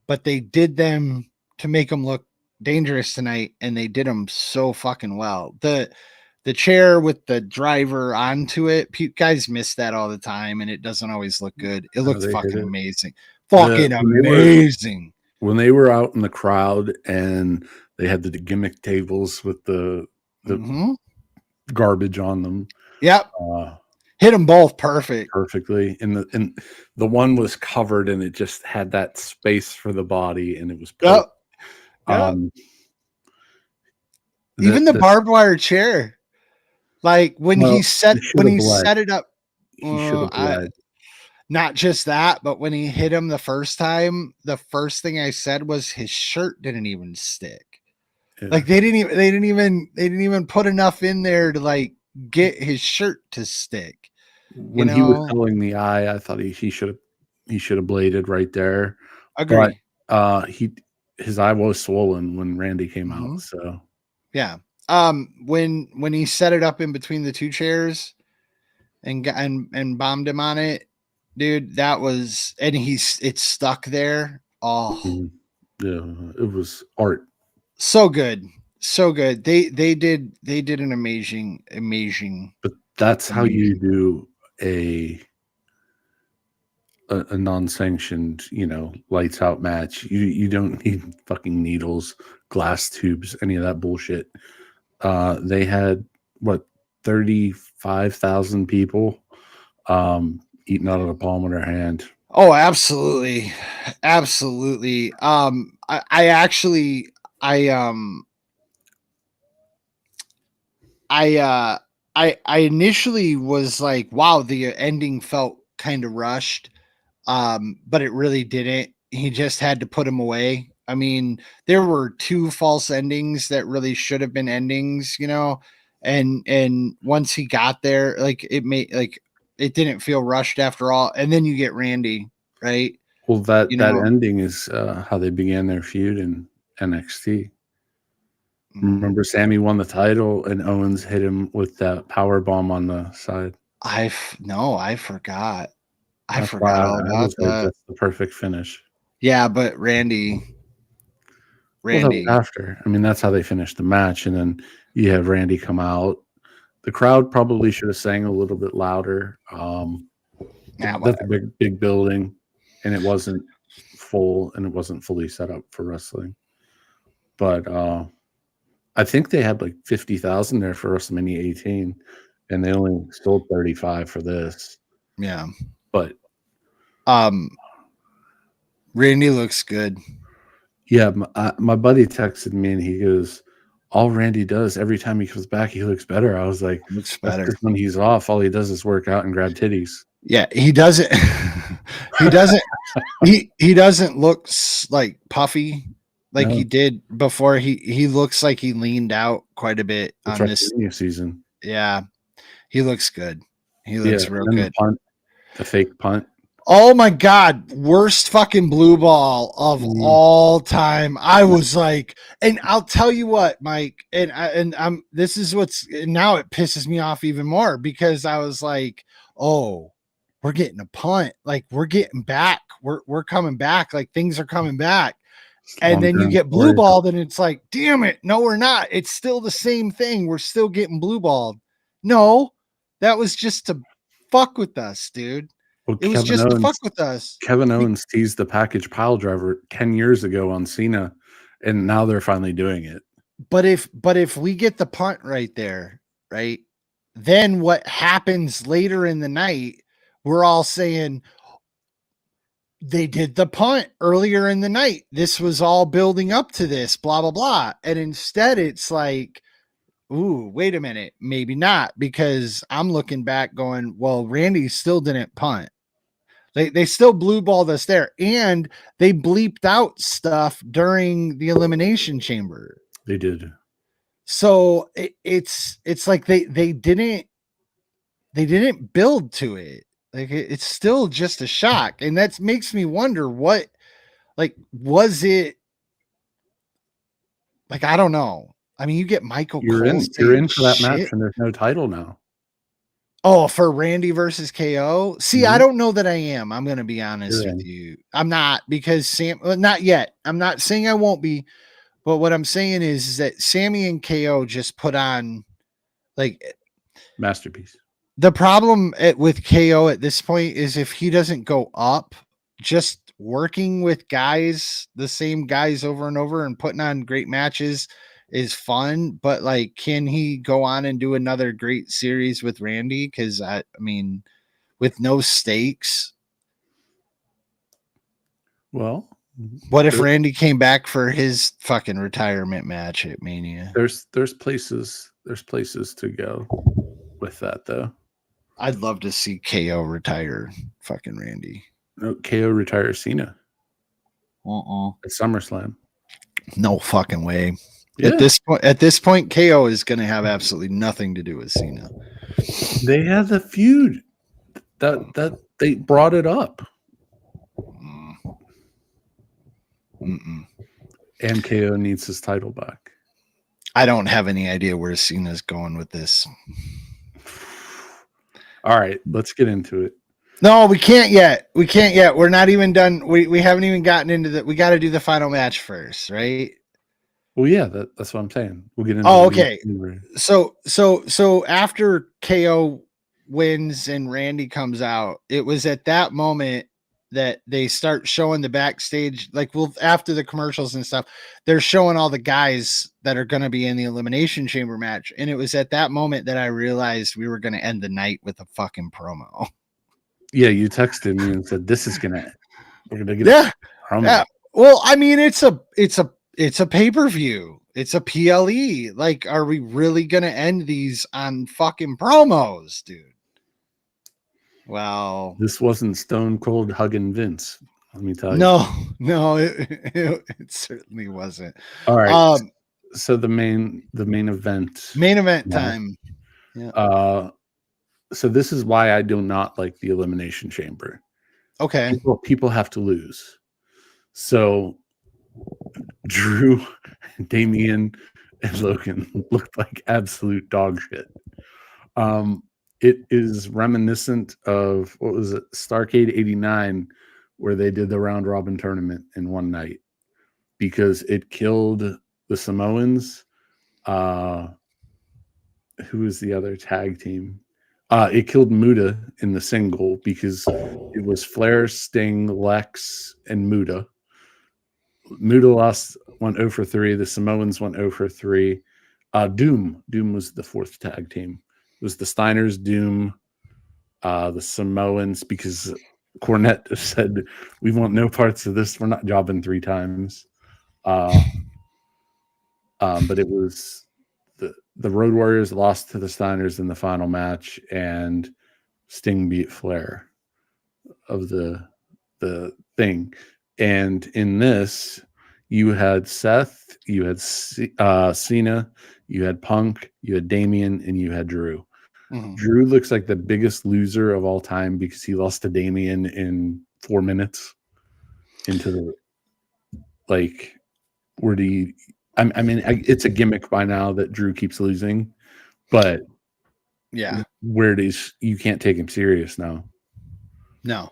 but they did them to make them look dangerous tonight, and they did them so fucking well. The chair with the driver onto it, guys miss that all the time, and it doesn't always look good. It looks fucking amazing. Amazing. When they were out in the crowd and they had the gimmick tables with the garbage on them. Yep. Hit them both perfectly. And the one was covered, and it just had that space for the body, and it was perfect. Yep. Even the barbed wire chair, like when he set it up, he should have bled. Not just that, but when he hit him the first time, the first thing I said was his shirt didn't even stick. Yeah. Like they didn't even put enough in there to like get his shirt to stick. When he was selling the eye, I thought he should have bladed right there. Agree. But his eye was swollen when Randy came out. So yeah. When he set it up in between the two chairs and bombed him on it, dude, that was, and it's stuck there. Oh yeah, it was art. So good. They did an amazing. But that's how you do a non-sanctioned, lights out match. You don't need fucking needles, glass tubes, any of that bullshit. They had 35,000 people eating out of the palm of their hand. Oh, absolutely. I initially was like, wow, the ending felt kind of rushed, but it really didn't. He just had to put him away. I mean, there were two false endings that really should have been endings, and once he got there, like it didn't feel rushed after all. And then you get Randy, right? Well, that ending is how they began their feud in NXT. Remember Sammy won the title and Owens hit him with that power bomb on the side. I forgot. I That's forgot why all I about was like, that. that's the perfect finish. Yeah, but Randy. Well, that was after. I mean, that's how they finished the match, and then you have Randy come out. The crowd probably should have sang a little bit louder. That's a big building, and it wasn't full, and it wasn't fully set up for wrestling. But I think they had like 50,000 there for WrestleMania 18, and they only sold 35 for this. Yeah, but Randy looks good. Yeah, my buddy texted me and he goes, "All Randy does every time he comes back, he looks better." I was like, Looks "That's better." because when he's off, all he does is work out and grab titties." Yeah, he doesn't. he doesn't. He doesn't look like puffy like he did before. He looks like he leaned out quite a bit on this season. Yeah, he looks good. He looks real good. The fake punt. Oh my God, worst fucking blue ball of all time. I was like, and I'll tell you what, Mike, and I'm this is what's now it pisses me off even more because I was like, oh, we're getting a punt, like we're getting back, we're coming back, like things are coming back. And then you get blue balled, and it's like, damn it, no, we're not. It's still the same thing. We're still getting blue balled. No, that was just to fuck with us, dude. Well, it was just to fuck with us. Kevin Owens teased the package pile driver 10 years ago on Cena, and now they're finally doing it. But if we get the punt right there, right, then what happens later in the night, we're all saying they did the punt earlier in the night. This was all building up to this, blah, blah, blah. And instead it's like, ooh, wait a minute, maybe not, because I'm looking back going, well, Randy still didn't punt. They still blue balled us there, and they bleeped out stuff during the Elimination Chamber. They did. So it's like they didn't build to it. Like it's still just a shock, and that makes me wonder what, like, was it? Like I don't know. I mean, you get Michael. You're in for that match, and there's no title now. Oh, for Randy versus KO? See, I don't know that I am. I'm going to be honest with you. I'm not, because not yet. I'm not saying I won't be, but what I'm saying is that Sammy and KO just put on like masterpiece. The problem with KO at this point is if he doesn't go up, just working with guys, the same guys over and over and putting on great matches is fun, but like, can he go on and do another great series with Randy? Because I mean, with no stakes. Well, what if Randy came back for his fucking retirement match at Mania? There's places to go with that though. I'd love to see KO retire fucking Randy. No, KO retires Cena. At SummerSlam. No fucking way. Yeah. At this point, KO is going to have absolutely nothing to do with Cena. They had the feud that they brought it up. And KO needs his title back. I don't have any idea where Cena's going with this. All right, let's get into it. No, we can't yet. We're not even done. We haven't even gotten into that. We got to do the final match first, right? Well, yeah, that's what I'm saying. We'll get into. Oh, okay. So after KO wins and Randy comes out, it was at that moment that they start showing the backstage, like, well, after the commercials and stuff, they're showing all the guys that are going to be in the Elimination Chamber match. And it was at that moment that I realized we were going to end the night with a fucking promo. Yeah, you texted me and said, we're going to get a promo. Yeah. Well, I mean, it's a pay-per-view. It's a PLE. Like, are we really going to end these on fucking promos, dude? Well, this wasn't Stone Cold hugging Vince. Let me tell you. No, it certainly wasn't. All right. So the main event time. Yeah. So this is why I do not like the Elimination Chamber. Okay. People have to lose. So Drew, Damian, and Logan looked like absolute dog shit. It is reminiscent of, what was it, Starrcade 89, where they did the round robin tournament in one night, because it killed the Samoans. Who was the other tag team? It killed Muda in the single, because it was Flair, Sting, Lex, and Muda. Muda went 0 for 3. The Samoans went 0 for 3. Doom was the fourth tag team. It was the Steiners, Doom, the Samoans, because Cornette said, "We want no parts of this. We're not jobbing 3 times." But it was the Road Warriors lost to the Steiners in the final match, and Sting beat Flair of the thing. And in this, you had Seth, you had Cena, you had Punk, you had Damian, and you had Drew. Mm-hmm. Drew looks like the biggest loser of all time because he lost to Damian in 4 minutes into the, like, where do you, I mean, it's a gimmick by now that Drew keeps losing, but yeah, where does, you can't take him serious now. No,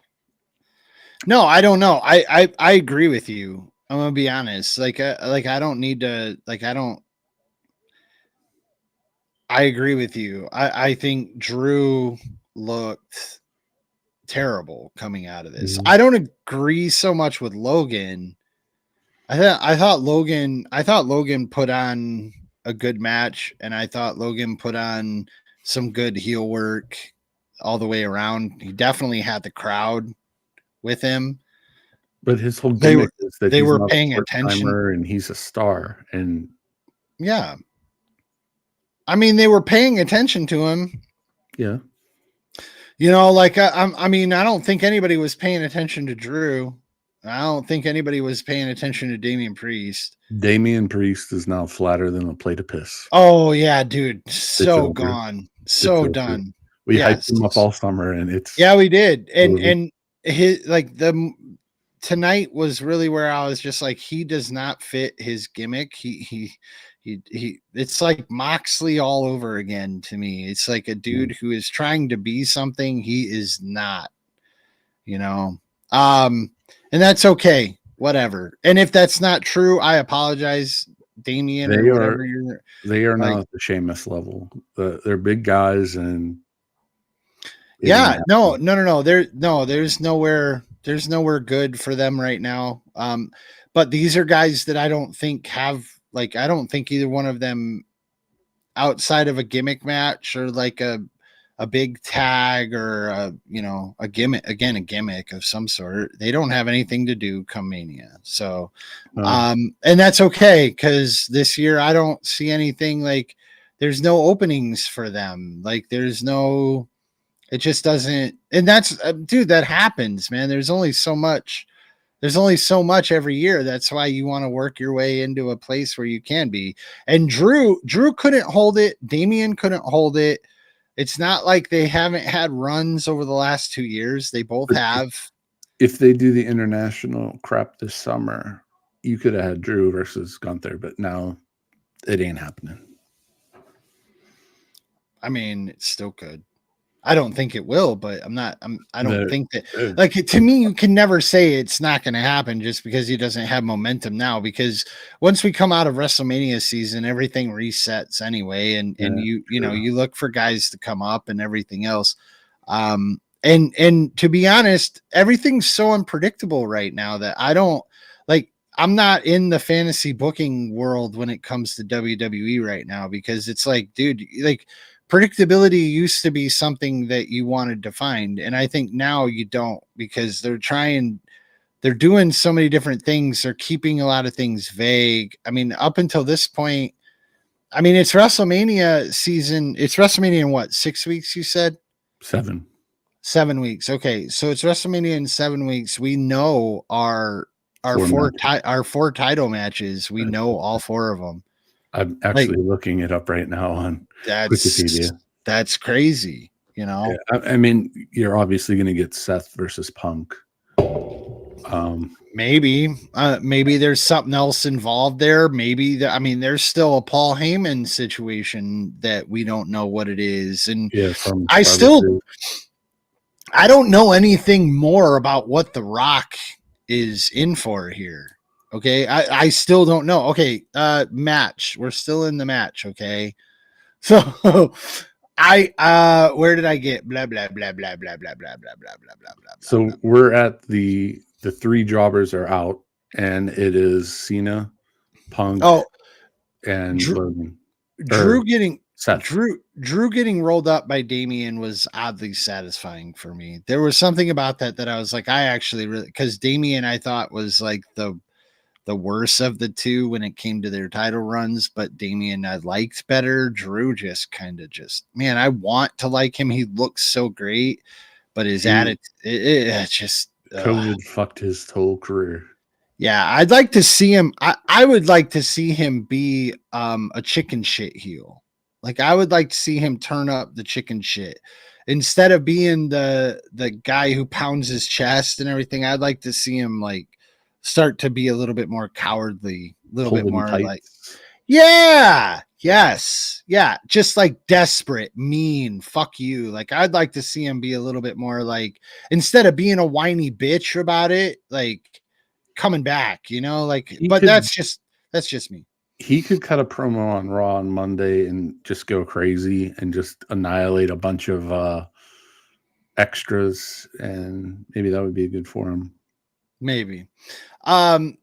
I don't know. I agree with you. I'm gonna be honest. I don't need to, I agree with you. I think Drew looked terrible coming out of this. Mm-hmm. I don't agree so much with Logan. I thought Logan put on a good match, and I thought Logan put on some good heel work all the way around. He definitely had the crowd with him. But his whole gimmick is that they were paying attention, and he's a star. And yeah, I mean, they were paying attention to him. Yeah. I mean, I don't think anybody was paying attention to Drew. I don't think anybody was paying attention to Damian Priest. Damian Priest is now flatter than a plate of piss. Oh yeah, dude. So gone. So done. We hyped him up all summer, and it's, yeah, we did. And his, tonight was really where I was just like, he does not fit his gimmick. He it's like Moxley all over again to me. It's like a dude who is trying to be something he is not, and that's okay, whatever. And if that's not true, I apologize, Damian, or whatever they are now at the Sheamus level. They're big guys, and there's nowhere good for them right now. But these are guys that I don't think have, I don't think either one of them, outside of a gimmick match or like a big tag or a gimmick of some sort, they don't have anything to do come Mania. So, and that's okay, because this year I don't see anything, there's no openings for them. It just doesn't, and that's, dude, that happens, man. There's only so much every year. That's why you want to work your way into a place where you can be. And Drew couldn't hold it. Damian couldn't hold it. It's not like they haven't had runs over the last 2 years. They both have. If they do the international crap this summer, you could have had Drew versus Gunther, but now it ain't happening. I mean, it still could. I don't think it will, but I don't think that, to me, you can never say it's not going to happen just because he doesn't have momentum now, because once we come out of WrestleMania season, everything resets anyway. And you look for guys to come up and everything else. And to be honest, everything's so unpredictable right now that I'm not in the fantasy booking world when it comes to WWE right now, because it's like, dude, predictability used to be something that you wanted to find. And I think now you don't, because they're doing so many different things. They're keeping a lot of things vague. I mean, up until this point, I mean, it's WrestleMania season. It's WrestleMania in what, 6 weeks, you said? 7 weeks. Okay. So it's WrestleMania in 7 weeks. We know our four title matches. We know all 4 of them. I'm actually looking it up right now on Wikipedia. That's crazy, I mean, you're obviously going to get Seth versus Punk. Maybe there's something else involved there. Maybe I mean, there's still a Paul Heyman situation that we don't know what it is, and from I don't know anything more about what The Rock is in for here. Okay, I still don't know. Okay, match. We're still in the match. Okay, so where did I get blah blah blah blah blah blah blah blah blah blah blah blah. So we're at the three jobbers are out, and it is Cena, Punk, and Logan. Drew getting Seth. Drew getting rolled up by Damian was oddly satisfying for me. There was something about that I was like, I actually really, because Damian I thought was like the worst of the two when it came to their title runs, but Damian I liked better. Drew just man, I want to like him. He looks so great, but his attitude, it just COVID fucked his whole career. Yeah, I'd like to see him. I would like to see him be a chicken shit heel. Like I would like to see him turn up the chicken shit instead of being the guy who pounds his chest and everything. I'd like to see him like start to be a little bit more cowardly, a little bit more like, yeah, yes, yeah, just like desperate, mean, fuck you. Like I'd like to see him be a little bit more like, instead of being a whiny bitch about it, like coming back, like, but that's just me. He could cut a promo on Raw on Monday and just go crazy and just annihilate a bunch of extras, and maybe that would be good for him. Maybe. Did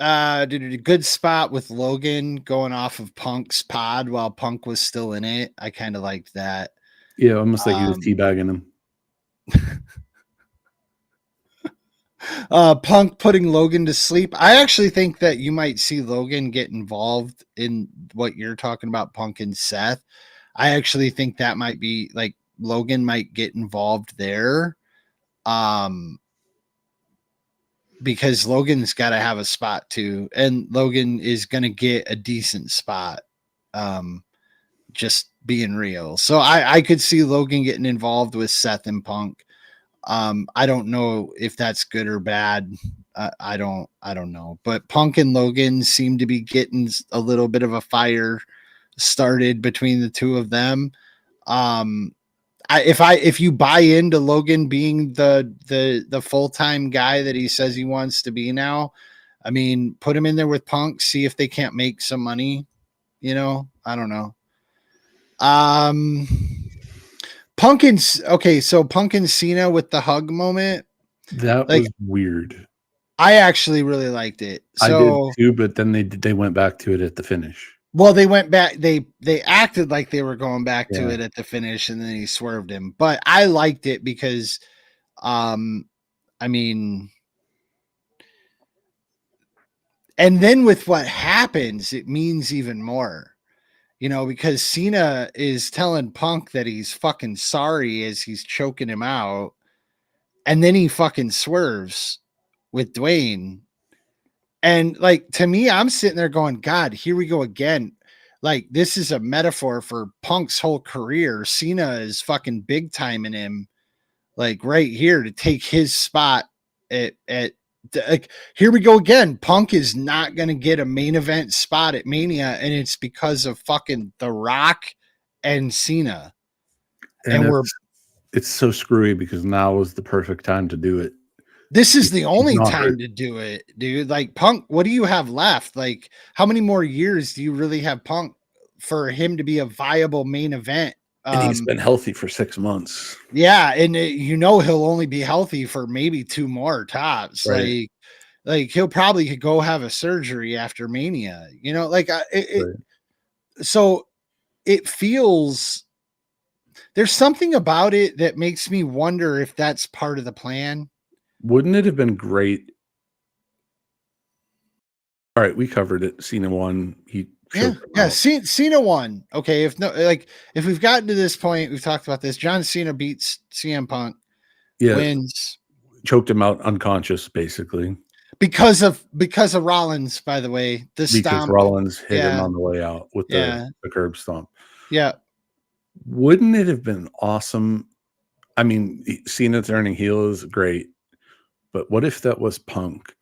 a good spot with Logan going off of Punk's pod while Punk was still in it. I kind of liked that. Yeah, almost like he was teabagging him. Punk putting Logan to sleep. I actually think that you might see Logan get involved in what you're talking about, Punk and Seth. I actually think that might be like Logan might get involved there. Because Logan's got to have a spot too, and Logan is going to get a decent spot. Just being real. So I could see Logan getting involved with Seth and Punk. I don't know if that's good or bad. I don't know, but Punk and Logan seem to be getting a little bit of a fire started between the two of them. If you buy into Logan being the full-time guy that he says he wants to be now, I mean, put him in there with Punk, see if they can't make some money. I don't know. Punk and Cena with the hug moment. That was weird. I actually really liked it. So, I did too, but then they went back to it at the finish. Well, they went back. They acted like they were going back to it at the finish, and then he swerved him. But I liked it because, I mean, and then with what happens, it means even more, because Cena is telling Punk that he's fucking sorry as he's choking him out, and then he fucking swerves with Dwayne. And like, to me, I'm sitting there going, God, here we go again. Like, this is a metaphor for Punk's whole career. Cena is fucking big timing him, like right here to take his spot at like, here we go again. Punk is not going to get a main event spot at Mania, and it's because of fucking The Rock and Cena. And it's so screwy because now is the perfect time to do it. This is the only time to do it, dude. Like, Punk, what do you have left? Like, how many more years do you really have Punk for him to be a viable main event? And he's been healthy for 6 months. Yeah, and he'll only be healthy for maybe 2 more tops. Right. Like he'll probably go have a surgery after Mania. So it feels, there's something about it that makes me wonder if that's part of the plan. Wouldn't it have been great? All right, we covered it. Cena won. Cena won. Okay, if we've gotten to this point, we've talked about this. John Cena beats CM Punk. Yeah, wins. Choked him out unconscious, basically. Because of Rollins, by the way. Because Rollins hit him on the way out with the curb stomp. Yeah. Wouldn't it have been awesome? I mean, Cena turning heel is great. But what if that was Punk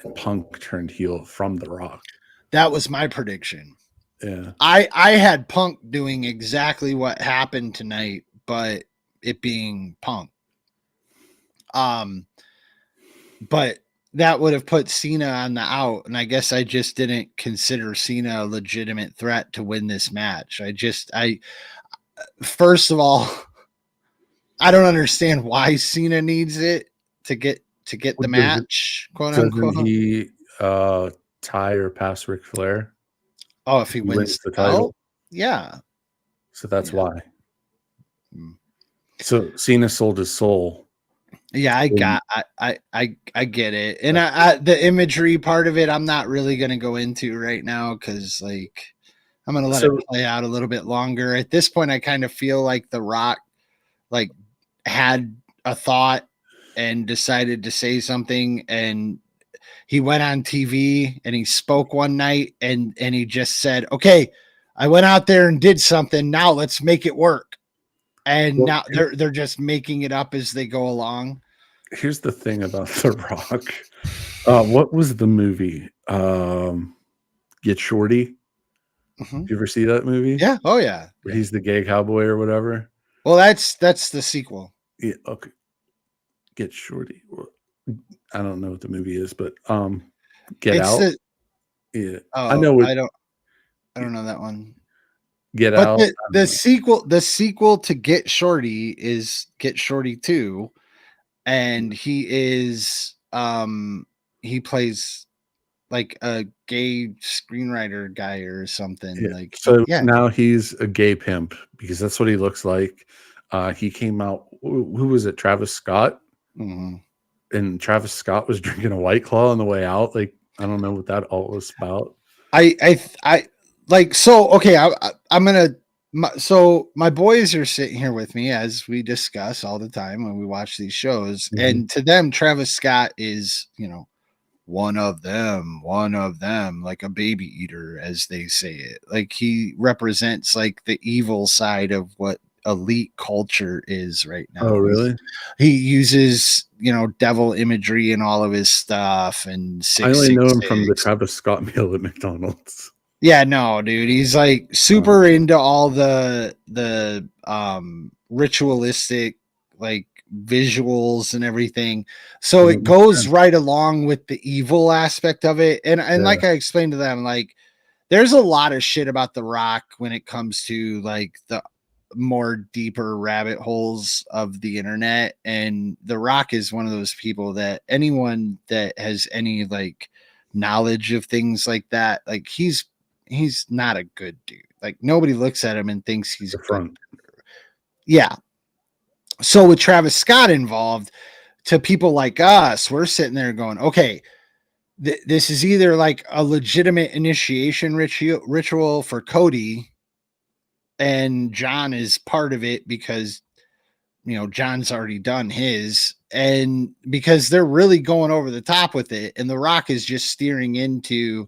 and Punk turned heel from The Rock. That was my prediction. Yeah. I had Punk doing exactly what happened tonight, but it being Punk. But that would have put Cena on the out, and I guess I just didn't consider Cena a legitimate threat to win this match. First of all, I don't understand why Cena needs it to get the match, quote unquote. Doesn't he tie or pass Ric Flair? Oh, if he wins the title? Yeah. So that's why. So Cena sold his soul. Yeah, I get it. And I the imagery part of it, I'm not really going to go into right now because, like, I'm going to let it play out a little bit longer. At this point, I kind of feel like The Rock, like, had a thought and decided to say something, and he went on TV and he spoke one night and he just said, "Okay, I went out there and did something. Now let's make it work." And now they're just making it up as they go along. Here's the thing about The Rock. What was the movie? Get Shorty. Mm-hmm. Did you ever see that movie? Yeah. Oh yeah. Where he's the gay cowboy or whatever. Well, that's the sequel. Yeah. Okay. Get Shorty. I don't know what the movie is, but Get Out. Yeah. Oh, I know. I don't know that one. Get Out. The sequel to Get Shorty is Get Shorty 2, and he is he plays like a gay screenwriter guy or something. Yeah. Like, now he's a gay pimp because that's what he looks like. He came out. Who was it? Travis Scott. Mm-hmm. And Travis Scott was drinking a White Claw on the way out. Like, I don't know what that all was about. So my boys are sitting here with me as we discuss all the time when we watch these shows. Mm-hmm. And to them, Travis Scott is, one of them, like a baby eater, as they say it. Like, he represents like the evil side of what elite culture is right now. Oh, really? He uses, devil imagery in all of his stuff. And I only know him from the Travis Scott meal at McDonald's. Yeah, no, dude. He's like super into all the ritualistic, like, visuals and everything. So it goes right along with the evil aspect of it. And like I explained to them, like, there's a lot of shit about The Rock when it comes to like the more deeper rabbit holes of the internet. And The Rock is one of those people that anyone that has any like knowledge of things like that, like, he's not a good dude. Like, nobody looks at him and thinks he's a front. Yeah. So with Travis Scott involved, to people like us, we're sitting there going, okay, this is either like a legitimate initiation ritual for Cody, and John is part of it because, John's already done his, and because they're really going over the top with it, and The Rock is just steering into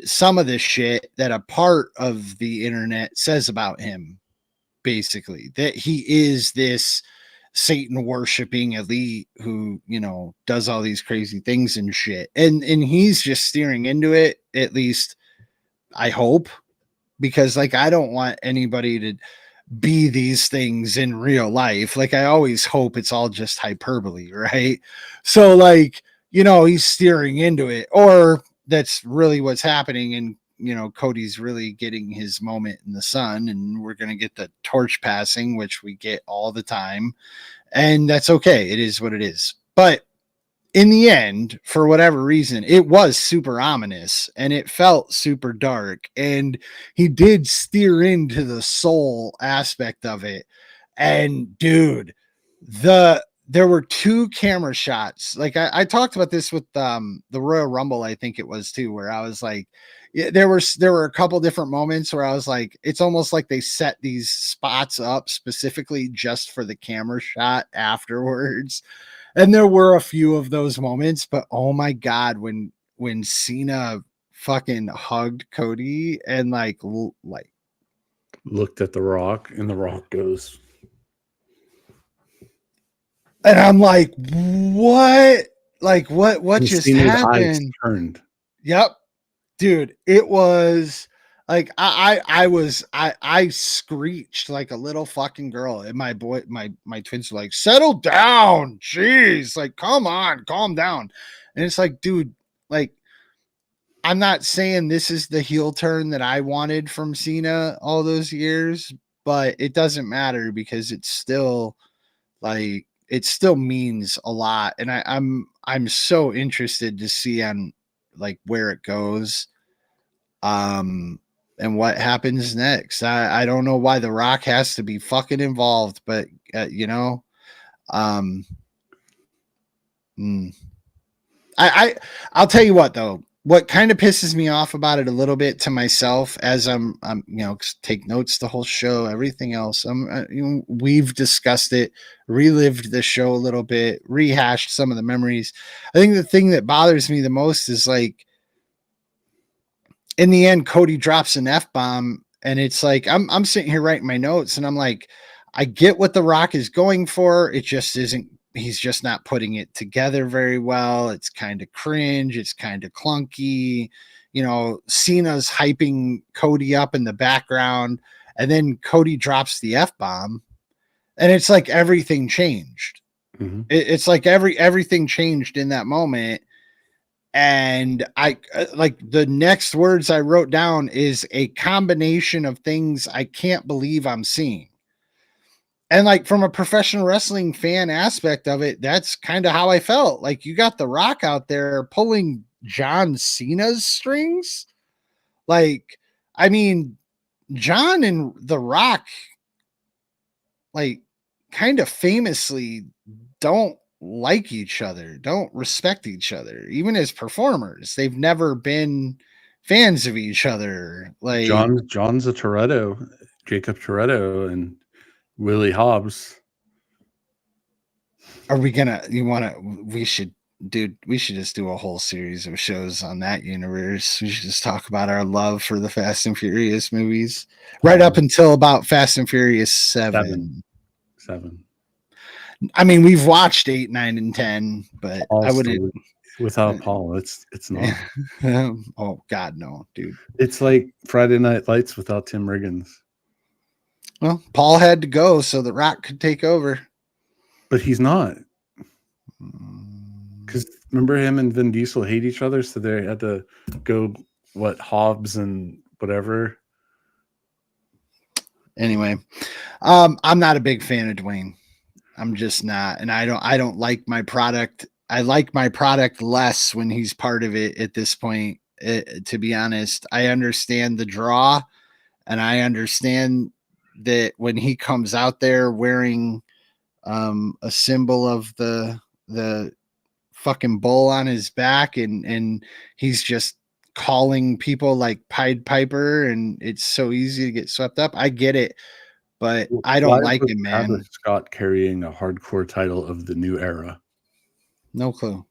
some of this shit that a part of the internet says about him, basically, that he is this Satan worshiping elite who, does all these crazy things and shit. And he's just steering into it, at least I hope, because, like, I don't want anybody to be these things in real life. Like, I always hope it's all just hyperbole, right? So, like, he's steering into it, or that's really what's happening. And, Cody's really getting his moment in the sun, and we're going to get the torch passing, which we get all the time. And that's okay. It is what it is. But in the end, for whatever reason, it was super ominous and it felt super dark. And he did steer into the soul aspect of it. And dude, there were 2 camera shots. Like, I talked about this with the Royal Rumble, I think it was too, where I was like, yeah, there were a couple different moments where I was like, it's almost like they set these spots up specifically just for the camera shot afterwards. And there were a few of those moments, but oh my God, when Cena fucking hugged Cody and like looked at The Rock, and The Rock goes, and I'm like, what? Like what just Cena's eyes happened? turned. Yep. Dude, it was like I screeched like a little fucking girl, and my twins were like, settle down, jeez, like come on, calm down. And it's like, dude, like I'm not saying this is the heel turn that I wanted from Cena all those years, but it doesn't matter because it's still like it still means a lot, and I'm so interested to see on like where it goes, and what happens next. I don't know why The Rock has to be fucking involved, but um, mm. I'll tell you what though. What kind of pisses me off about it a little bit to myself as I'm take notes the whole show, everything else. We've discussed it, relived the show a little bit, rehashed some of the memories. I think the thing that bothers me the most is like in the end, Cody drops an F-bomb, and it's like I'm sitting here writing my notes, and I'm like, I get what The Rock is going for. It just isn't. He's just not putting it together very well. It's kind of cringe. It's kind of clunky. Cena's hyping Cody up in the background, and then Cody drops the F-bomb, and it's like everything changed. Mm-hmm. It's like everything changed in that moment. And I like the next words I wrote down is a combination of things I can't believe I'm seeing. And like from a professional wrestling fan aspect of it, that's kind of how I felt. Like you got The Rock out there pulling John Cena's strings. Like, I mean, John and The Rock, like, kind of famously don't like each other, don't respect each other, even as performers. They've never been fans of each other. Like John's a Toretto, Jacob Toretto, and Willie Hobbs. Are we we should just do a whole series of shows on that universe. We should just talk about our love for the Fast and Furious movies right up until about Fast and Furious 7. I mean, we've watched 8, 9, and 10, but Paul's I wouldn't without Paul. It's not. Oh God, no, dude. It's like Friday Night Lights without Tim Riggins. Well, Paul had to go so The Rock could take over. But he's not. Because remember, him and Vin Diesel hate each other, so they had to go Hobbs and whatever. Anyway, I'm not a big fan of Dwayne. I'm just not, and I don't like my product. I like my product less when he's part of it at this point. To be honest, I understand the draw, and I understand that when he comes out there wearing a symbol of the fucking bull on his back, and he's just calling people like Pied Piper, and it's so easy to get swept up. I get it. But I don't like him, man. Travis Scott carrying a hardcore title of the new era. No clue.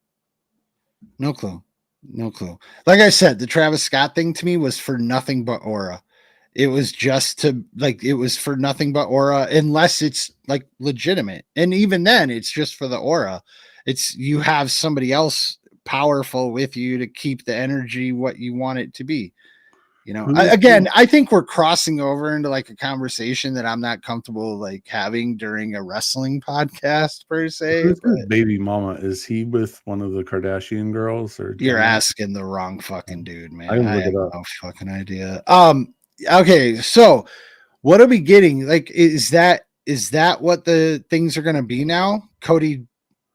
Like I said, the Travis Scott thing to me was for nothing but aura. It was just it was for nothing but aura, unless it's like legitimate. And even then, it's just for the aura. It's you have somebody else powerful with you to keep the energy what you want it to be. I think we're crossing over into like a conversation that I'm not comfortable like having during a wrestling podcast per se. Who's his baby mama? Is he with one of the Kardashian girls? Or you're asking the wrong fucking dude, man. I have no fucking idea. Okay, so what are we getting? Like, is that what the things are going to be now? Cody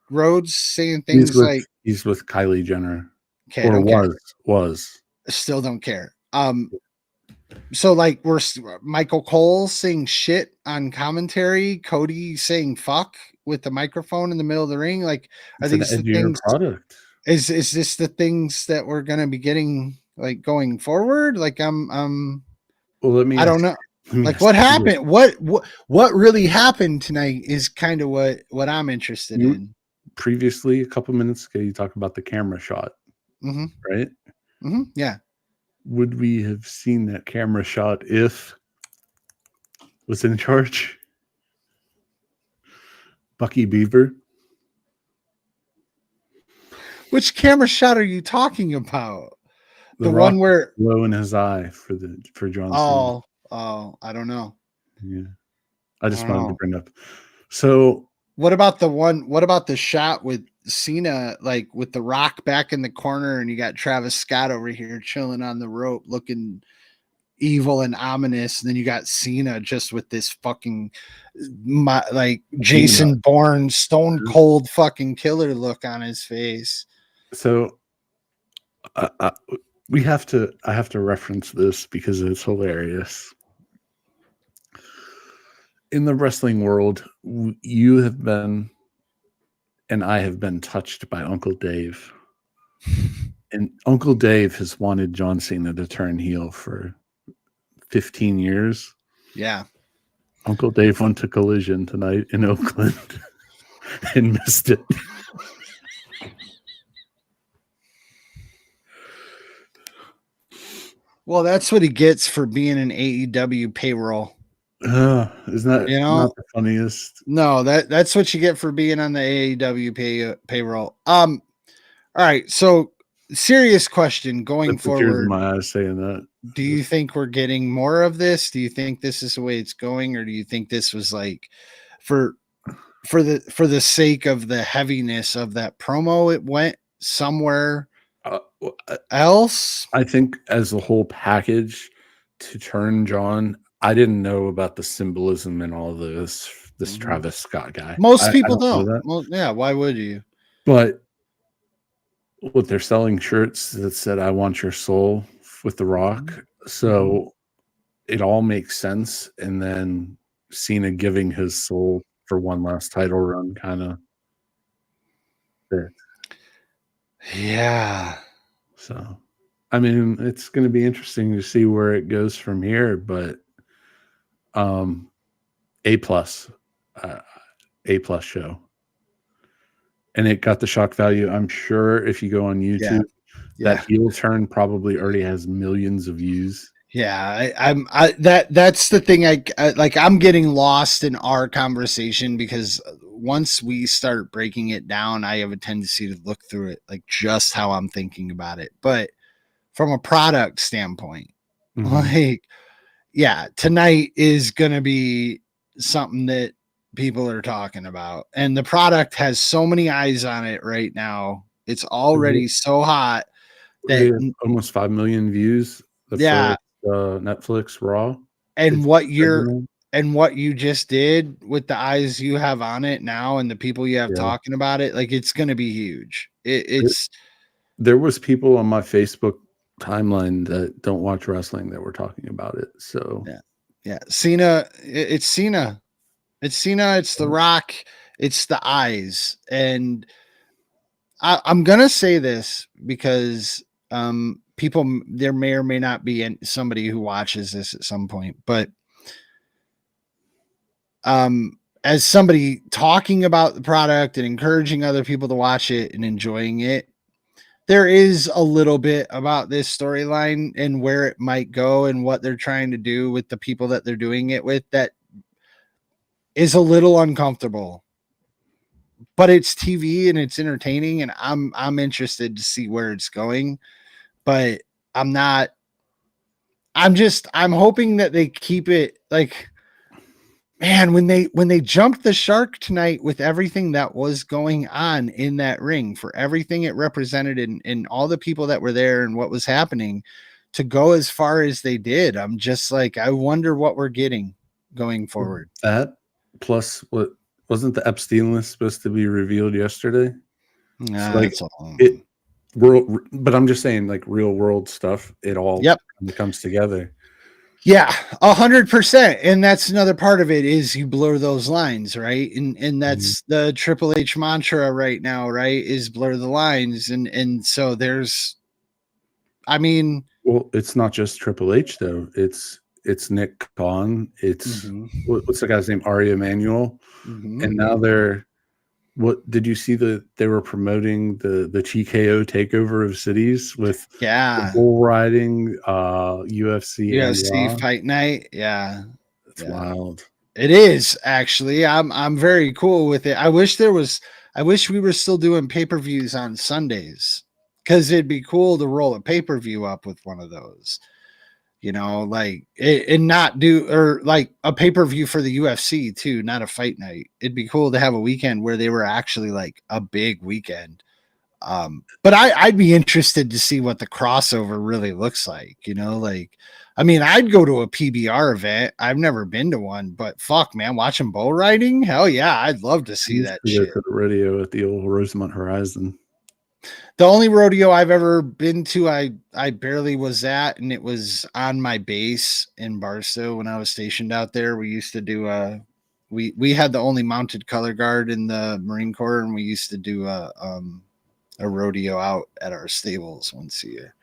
Rhodes saying things like he's with Kylie Jenner, okay, or was. Still don't care. So like we're Michael Cole saying shit on commentary, Cody saying fuck with the microphone in the middle of the ring. Like, are these the things? Product. Is this the things that we're gonna be getting like going forward? Like well, I don't know. Like what happened? What really happened tonight is kind of what I'm interested in. Previously, a couple minutes ago, you talked about the camera shot, right? Yeah. Would we have seen that camera shot if was in charge? Bucky Beaver? Which camera shot are you talking about? The one where low in his eye for John Cena. I don't know. Yeah, I just wanted to bring up. So what about the shot with Cena, like with The Rock back in the corner, and you got Travis Scott over here chilling on the rope, looking evil and ominous, and then you got Cena just with this fucking like Jason Bourne stone cold fucking killer look on his face. So I have to reference this because it's hilarious. In the wrestling world, you have been and I have been touched by Uncle Dave. And Uncle Dave has wanted John Cena to turn heel for 15 years. Yeah. Uncle Dave went to Collision tonight in Oakland and missed it. Well, that's what he gets for being an AEW payroll. Isn't that not the funniest? No, that's what you get for being on the AEW payroll. All right, so serious question going forward. My eyes saying that. Do you think we're getting more of this? Do you think this is the way it's going, or do you think this was like for the sake of the heaviness of that promo, it went somewhere else? I think as a whole package to turn John, I didn't know about the symbolism and all this Travis Scott guy. Most people don't. Well, yeah, why would you? But what they're selling shirts that said "I want your soul" with The Rock, so it all makes sense. And then Cena giving his soul for one last title run, kind of. Yeah. So, I mean, it's going to be interesting to see where it goes from here. But A plus show, and it got the shock value. I'm sure if you go on YouTube, that heel turn probably already has millions of views. Yeah, that's the thing. I'm getting lost in our conversation because once we start breaking it down, I have a tendency to look through it like just how I'm thinking about it. But from a product standpoint, like, yeah, tonight is going to be something that people are talking about. And the product has so many eyes on it right now. It's already so hot that almost 5 million views. First, Netflix Raw. And what you just did with the eyes you have on it now and the people you have talking about it, like it's going to be huge. There was people on my Facebook timeline that don't watch wrestling that were talking about it. So yeah. Cena, it's Cena. It's Cena, it's The Rock, it's the eyes. And I'm going to say this because people, there may or may not be somebody who watches this at some point, but as somebody talking about the product and encouraging other people to watch it and enjoying it, there is a little bit about this storyline and where it might go and what they're trying to do with the people that they're doing it with that is a little uncomfortable. But it's TV and it's entertaining, and I'm interested to see where it's going. But I'm hoping that they keep it like, man, when they jumped the shark tonight with everything that was going on in that ring, for everything it represented and all the people that were there and what was happening, to go as far as they did, I'm just like, I wonder what we're getting going forward. That plus, what wasn't the Epstein list supposed to be revealed yesterday? But I'm just saying, like, real world stuff, it all comes together. Yeah, 100%. And that's another part of it is you blur those lines, right? And that's the Triple H mantra right now, right? Is blur the lines. And so there's, I mean, well, it's not just Triple H though. It's Nick Khan. It's what's the guy's name? Ari Emanuel. And now what did you see they were promoting the TKO takeover of cities with bull riding, UFC fight night. Yeah. It's wild. It is actually. I'm very cool with it. I wish we were still doing pay-per-views on Sundays, because it'd be cool to roll a pay-per-view up with one of those. Like and not do, or like a pay-per-view for the UFC too, not a fight night. It'd be cool to have a weekend where they were actually like a big weekend. But I'd be interested to see what the crossover really looks like. Like, I mean, I'd go to a PBR event. I've never been to one, but fuck, man, watching bull riding, hell yeah, I'd love to see that Go shit. to the rodeo at the old Rosemont Horizon. The only rodeo I've ever been to, I barely was at, and it was on my base in Barstow when I was stationed out there. We used to do we had the only mounted color guard in the Marine Corps, and we used to do a rodeo out at our stables once a year.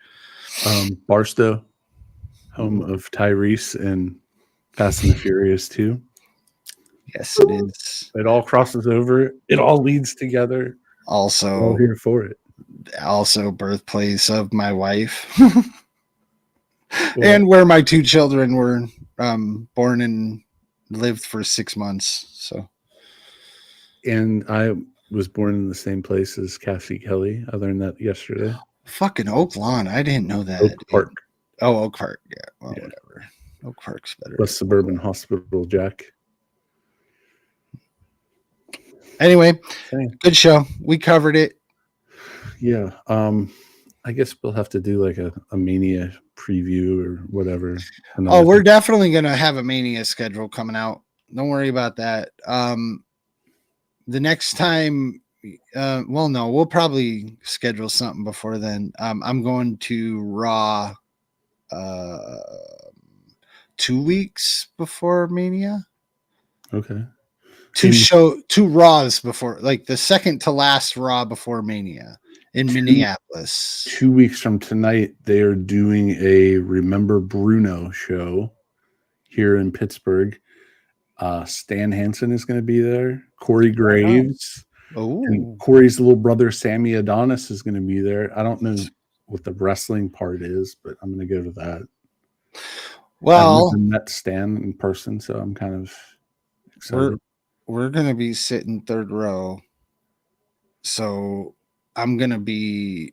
Barstow, home of Tyrese and Fast and the Furious 2. Yes, it is. It all crosses over. It all leads together. Also, we're all here for it. Also, birthplace of my wife, and where my two children were born and lived for 6 months. So, and I was born in the same place as Cassie Kelly. I learned that yesterday. Fucking Oak Lawn. I didn't know that. Oak Park. Oh, Oak Park. Yeah. Well, yeah. Whatever. Oak Park's better. West Suburban Hospital, Jack. Anyway, good show. We covered it. Yeah. I guess we'll have to do like a Mania preview or whatever. Oh, we're definitely gonna have a Mania schedule coming out. Don't worry about that. The next time, well, no, we'll probably schedule something before then. I'm going to Raw 2 weeks before Mania. Okay. Two Raws before, like the second to last Raw before Mania in Minneapolis. 2 weeks from tonight, they are doing a Remember Bruno show here in Pittsburgh. Stan Hansen is going to be there. Corey Graves. And Corey's little brother, Sammy Adonis, is going to be there. I don't know what the wrestling part is, but I'm going to go to that. Well, I've never met Stan in person, so I'm kind of excited. We're going to be sitting third row. So I'm going to be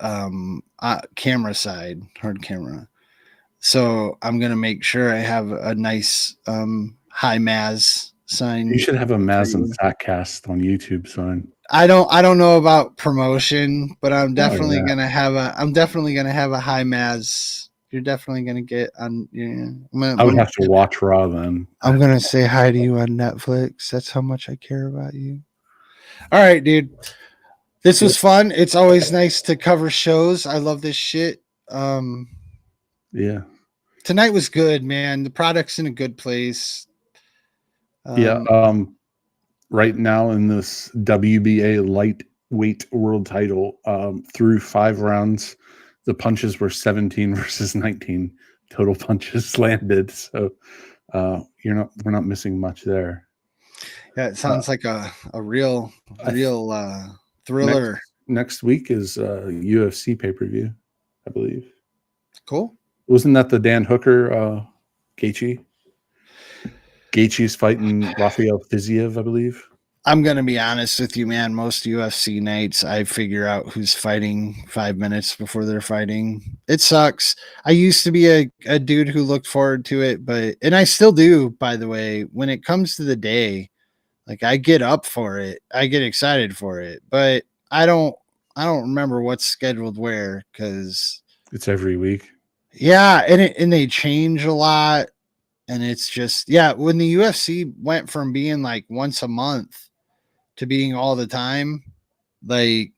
camera side, hard camera. So I'm going to make sure I have a nice high Maz sign. You should have a Maz and Fatcast on YouTube sign. I don't know about promotion, but I'm definitely going to have a high Maz. You're definitely going to get on. Yeah, I would have to watch Raw then. I'm going to say hi to you on Netflix. That's how much I care about you. All right, dude. This was fun. It's always nice to cover shows. I love this shit. Yeah. Tonight was good, man. The product's in a good place. Right now in this WBA lightweight world title, through 5 rounds, the punches were 17 versus 19 total punches landed. So we're not missing much there. Yeah, it sounds like a real thriller. Next week is UFC pay-per-view, I believe. Cool. Wasn't that the Dan Hooker Gaethje? Gaethje's fighting Rafael Fiziev, I believe. I'm going to be honest with you, man. Most UFC nights, I figure out who's fighting 5 minutes before they're fighting. It sucks. I used to be a dude who looked forward to it, and I still do, by the way. When it comes to the day, like I get up for it. I get excited for it, but I don't remember what's scheduled where, because it's every week. Yeah, and they change a lot. And it's just, when the UFC went from being like once a month to being all the time, like,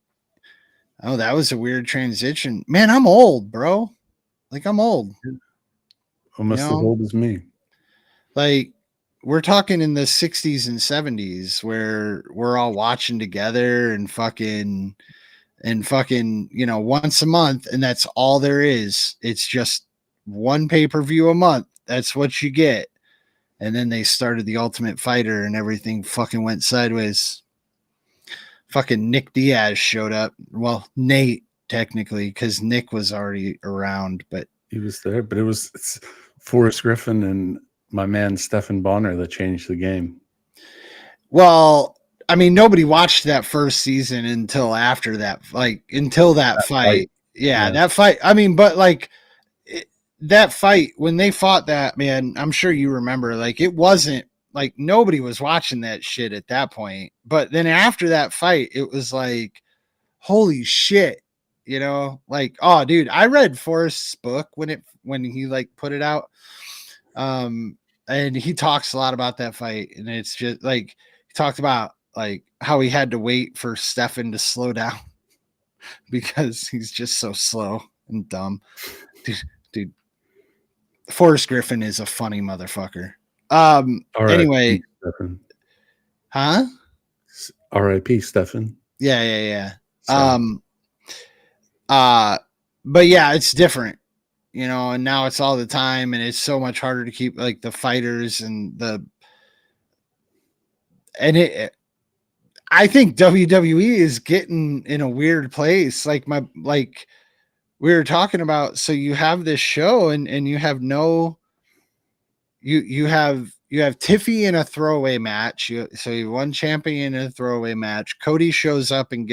oh, that was a weird transition. Man, I'm old, bro. Like, I'm old. Almost as old as me. Like, we're talking in the 60s and 70s where we're all watching together and fucking, once a month. And that's all there is. It's just one pay-per-view a month. That's what you get. And then they started the Ultimate Fighter and everything fucking went sideways. Fucking Nick Diaz showed up. Well, Nate, technically, because Nick was already around, but he was there. But it's Forrest Griffin and my man Stephen Bonner that changed the game. Well, I mean, nobody watched that first season until after that, until that fight. Yeah, that fight. I mean, but that fight, when they fought that, man, I'm sure you remember, it wasn't nobody was watching that shit at that point. But then after that fight, it was holy shit, oh, dude, I read Forrest's book when he put it out. And he talks a lot about that fight, and it's just he talked about how he had to wait for Stefan to slow down because he's just so slow and dumb. Dude, Forrest Griffin is a funny motherfucker. Anyway, Stephen. Huh? R.I.P. Stefan. Yeah. So. But yeah, it's different, and now it's all the time, and it's so much harder to keep the fighters I think WWE is getting in a weird place. We were talking about, so you have this show and you have you have Tiffy in a throwaway match. So you have one champion in a throwaway match. Cody shows up and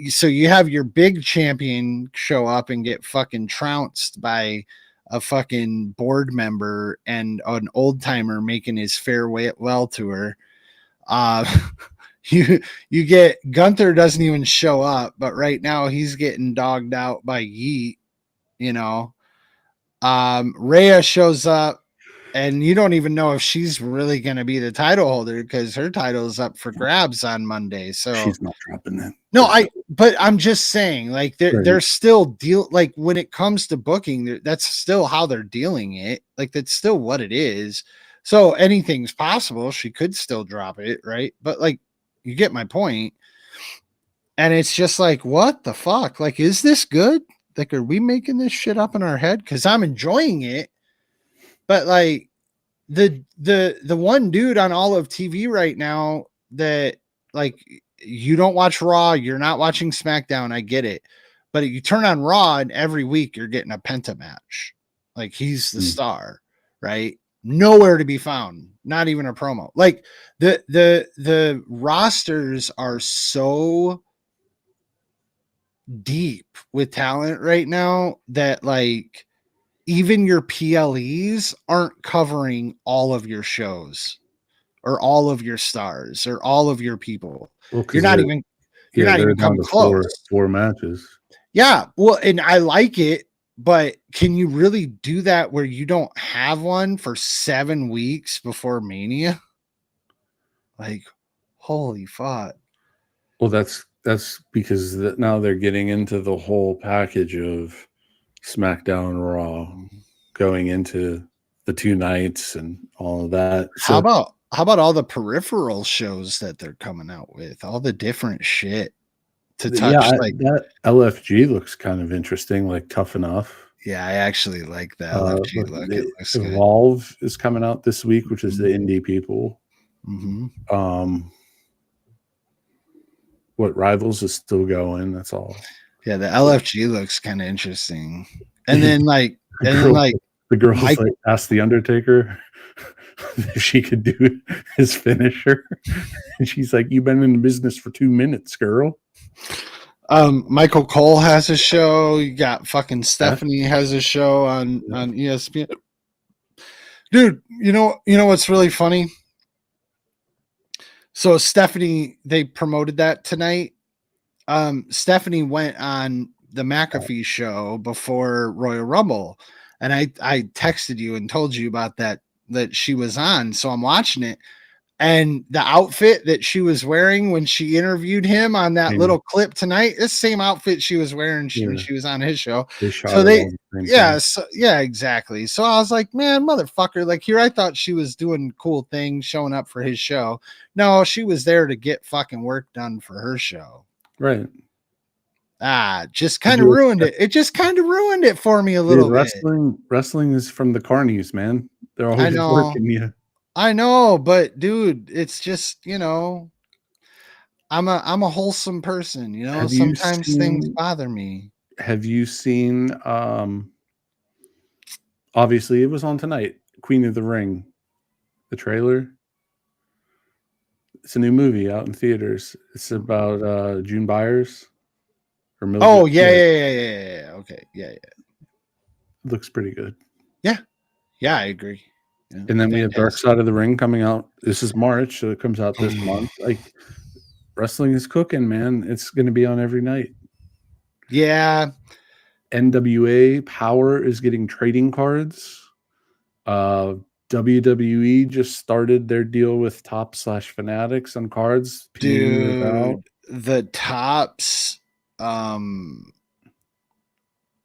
so you have your big champion show up and get fucking trounced by a fucking board member and an old timer making his farewell tour. You get Gunther doesn't even show up, but right now he's getting dogged out by Yeet. Rhea shows up, and you don't even know if she's really going to be the title holder because her title is up for grabs on Monday. So she's not dropping that. No, but I'm just saying, they're still when it comes to booking, that's still how they're dealing it. That's still what it is. So anything's possible. She could still drop it, right? But you get my point. And it's just what the fuck? Is this good? Are we making this shit up in our head? Because I'm enjoying it. But the one dude on all of TV right now that you don't watch Raw, you're not watching SmackDown, I get it. But you turn on Raw and every week you're getting a Penta match. He's the star, right? Nowhere to be found, not even a promo. The rosters are so deep with talent right now that even your PLEs aren't covering all of your shows or all of your stars or all of your people. Well, you're not even coming close. Four matches. Yeah. Well, and I like it, but can you really do that where you don't have one for 7 weeks before Mania? Holy fuck. Well, that's because now they're getting into the whole package of SmackDown, Raw, going into the 2 nights and all of that. So, how about all the peripheral shows that they're coming out with? All the different shit to touch. Yeah, that LFG looks kind of interesting, Tough Enough. Yeah, I actually like that LFG look. It looks Evolve good. Is coming out this week, which is the indie people. Mm-hmm. What Rivals is still going. That's all. Yeah, the LFG looks kind of interesting. And then the girls asked the Undertaker if she could do his finisher, and she's like, "You've been in the business for 2 minutes, girl." Michael Cole has a show. You got fucking Stephanie has a show on ESPN. Dude, you know what's really funny? So Stephanie, they promoted that tonight. Stephanie went on the McAfee show before Royal Rumble, and I texted you and told you about that she was on. So I'm watching it, and the outfit that she was wearing when she interviewed him on that little clip tonight, this same outfit she was wearing when she was on his show. Yeah, exactly. So I was like, man, motherfucker, here I thought she was doing cool things, showing up for his show. No, she was there to get fucking work done for her show. Right. Just kind of ruined it. It just kind of ruined it for me a little bit. Wrestling is from the carnies, man. They're always working you. I know, but dude, it's just, I'm a wholesome person, sometimes things bother me. Have you seen obviously it was on tonight, Queen of the Ring, the trailer. It's a new movie out in theaters. It's about June Byers or Mildred. Oh yeah. Okay, yeah. Looks pretty good. Yeah, I agree. Yeah, and then we have Dark Side of the Ring coming out. This is March, so it comes out this month. Like, wrestling is cooking, man. It's going to be on every night. Yeah. NWA Power is getting trading cards. WWE just started their deal with Top/Fanatics on cards. Dude, the Tops.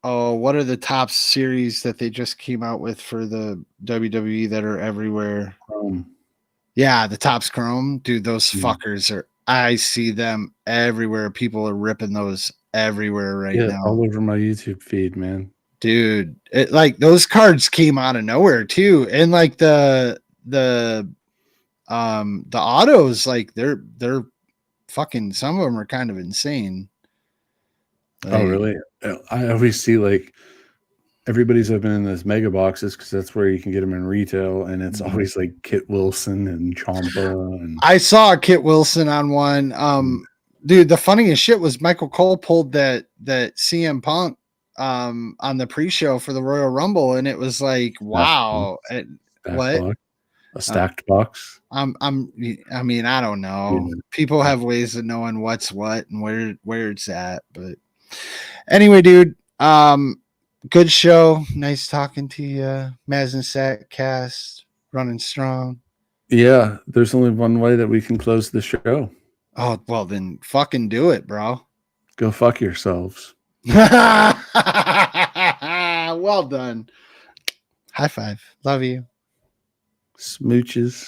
What are the Tops series that they just came out with for the WWE that are everywhere? Yeah, the Tops Chrome. Dude, those fuckers are. I see them everywhere. People are ripping those everywhere right now. All over my YouTube feed, man. Dude, like those cards came out of nowhere too, and like the autos, like they're fucking, some of them are kind of insane. Like, oh really? I always see like everybody's opening those mega boxes because that's where you can get them in retail, and it's always like Kit Wilson and Ciampa. And I saw Kit Wilson on one. Dude, the funniest shit was Michael Cole pulled that CM Punk on the pre-show for the Royal Rumble, and it was like, wow. What? A stacked box? I mean, I don't know. Yeah. People have ways of knowing what's what and where it's at. But anyway, dude, good show. Nice talking to you. Maz and Sat cast running strong. Yeah, there's only one way that we can close the show. Oh, well, then fucking do it, bro. Go fuck yourselves. Well done. High five. Love you. Smooches.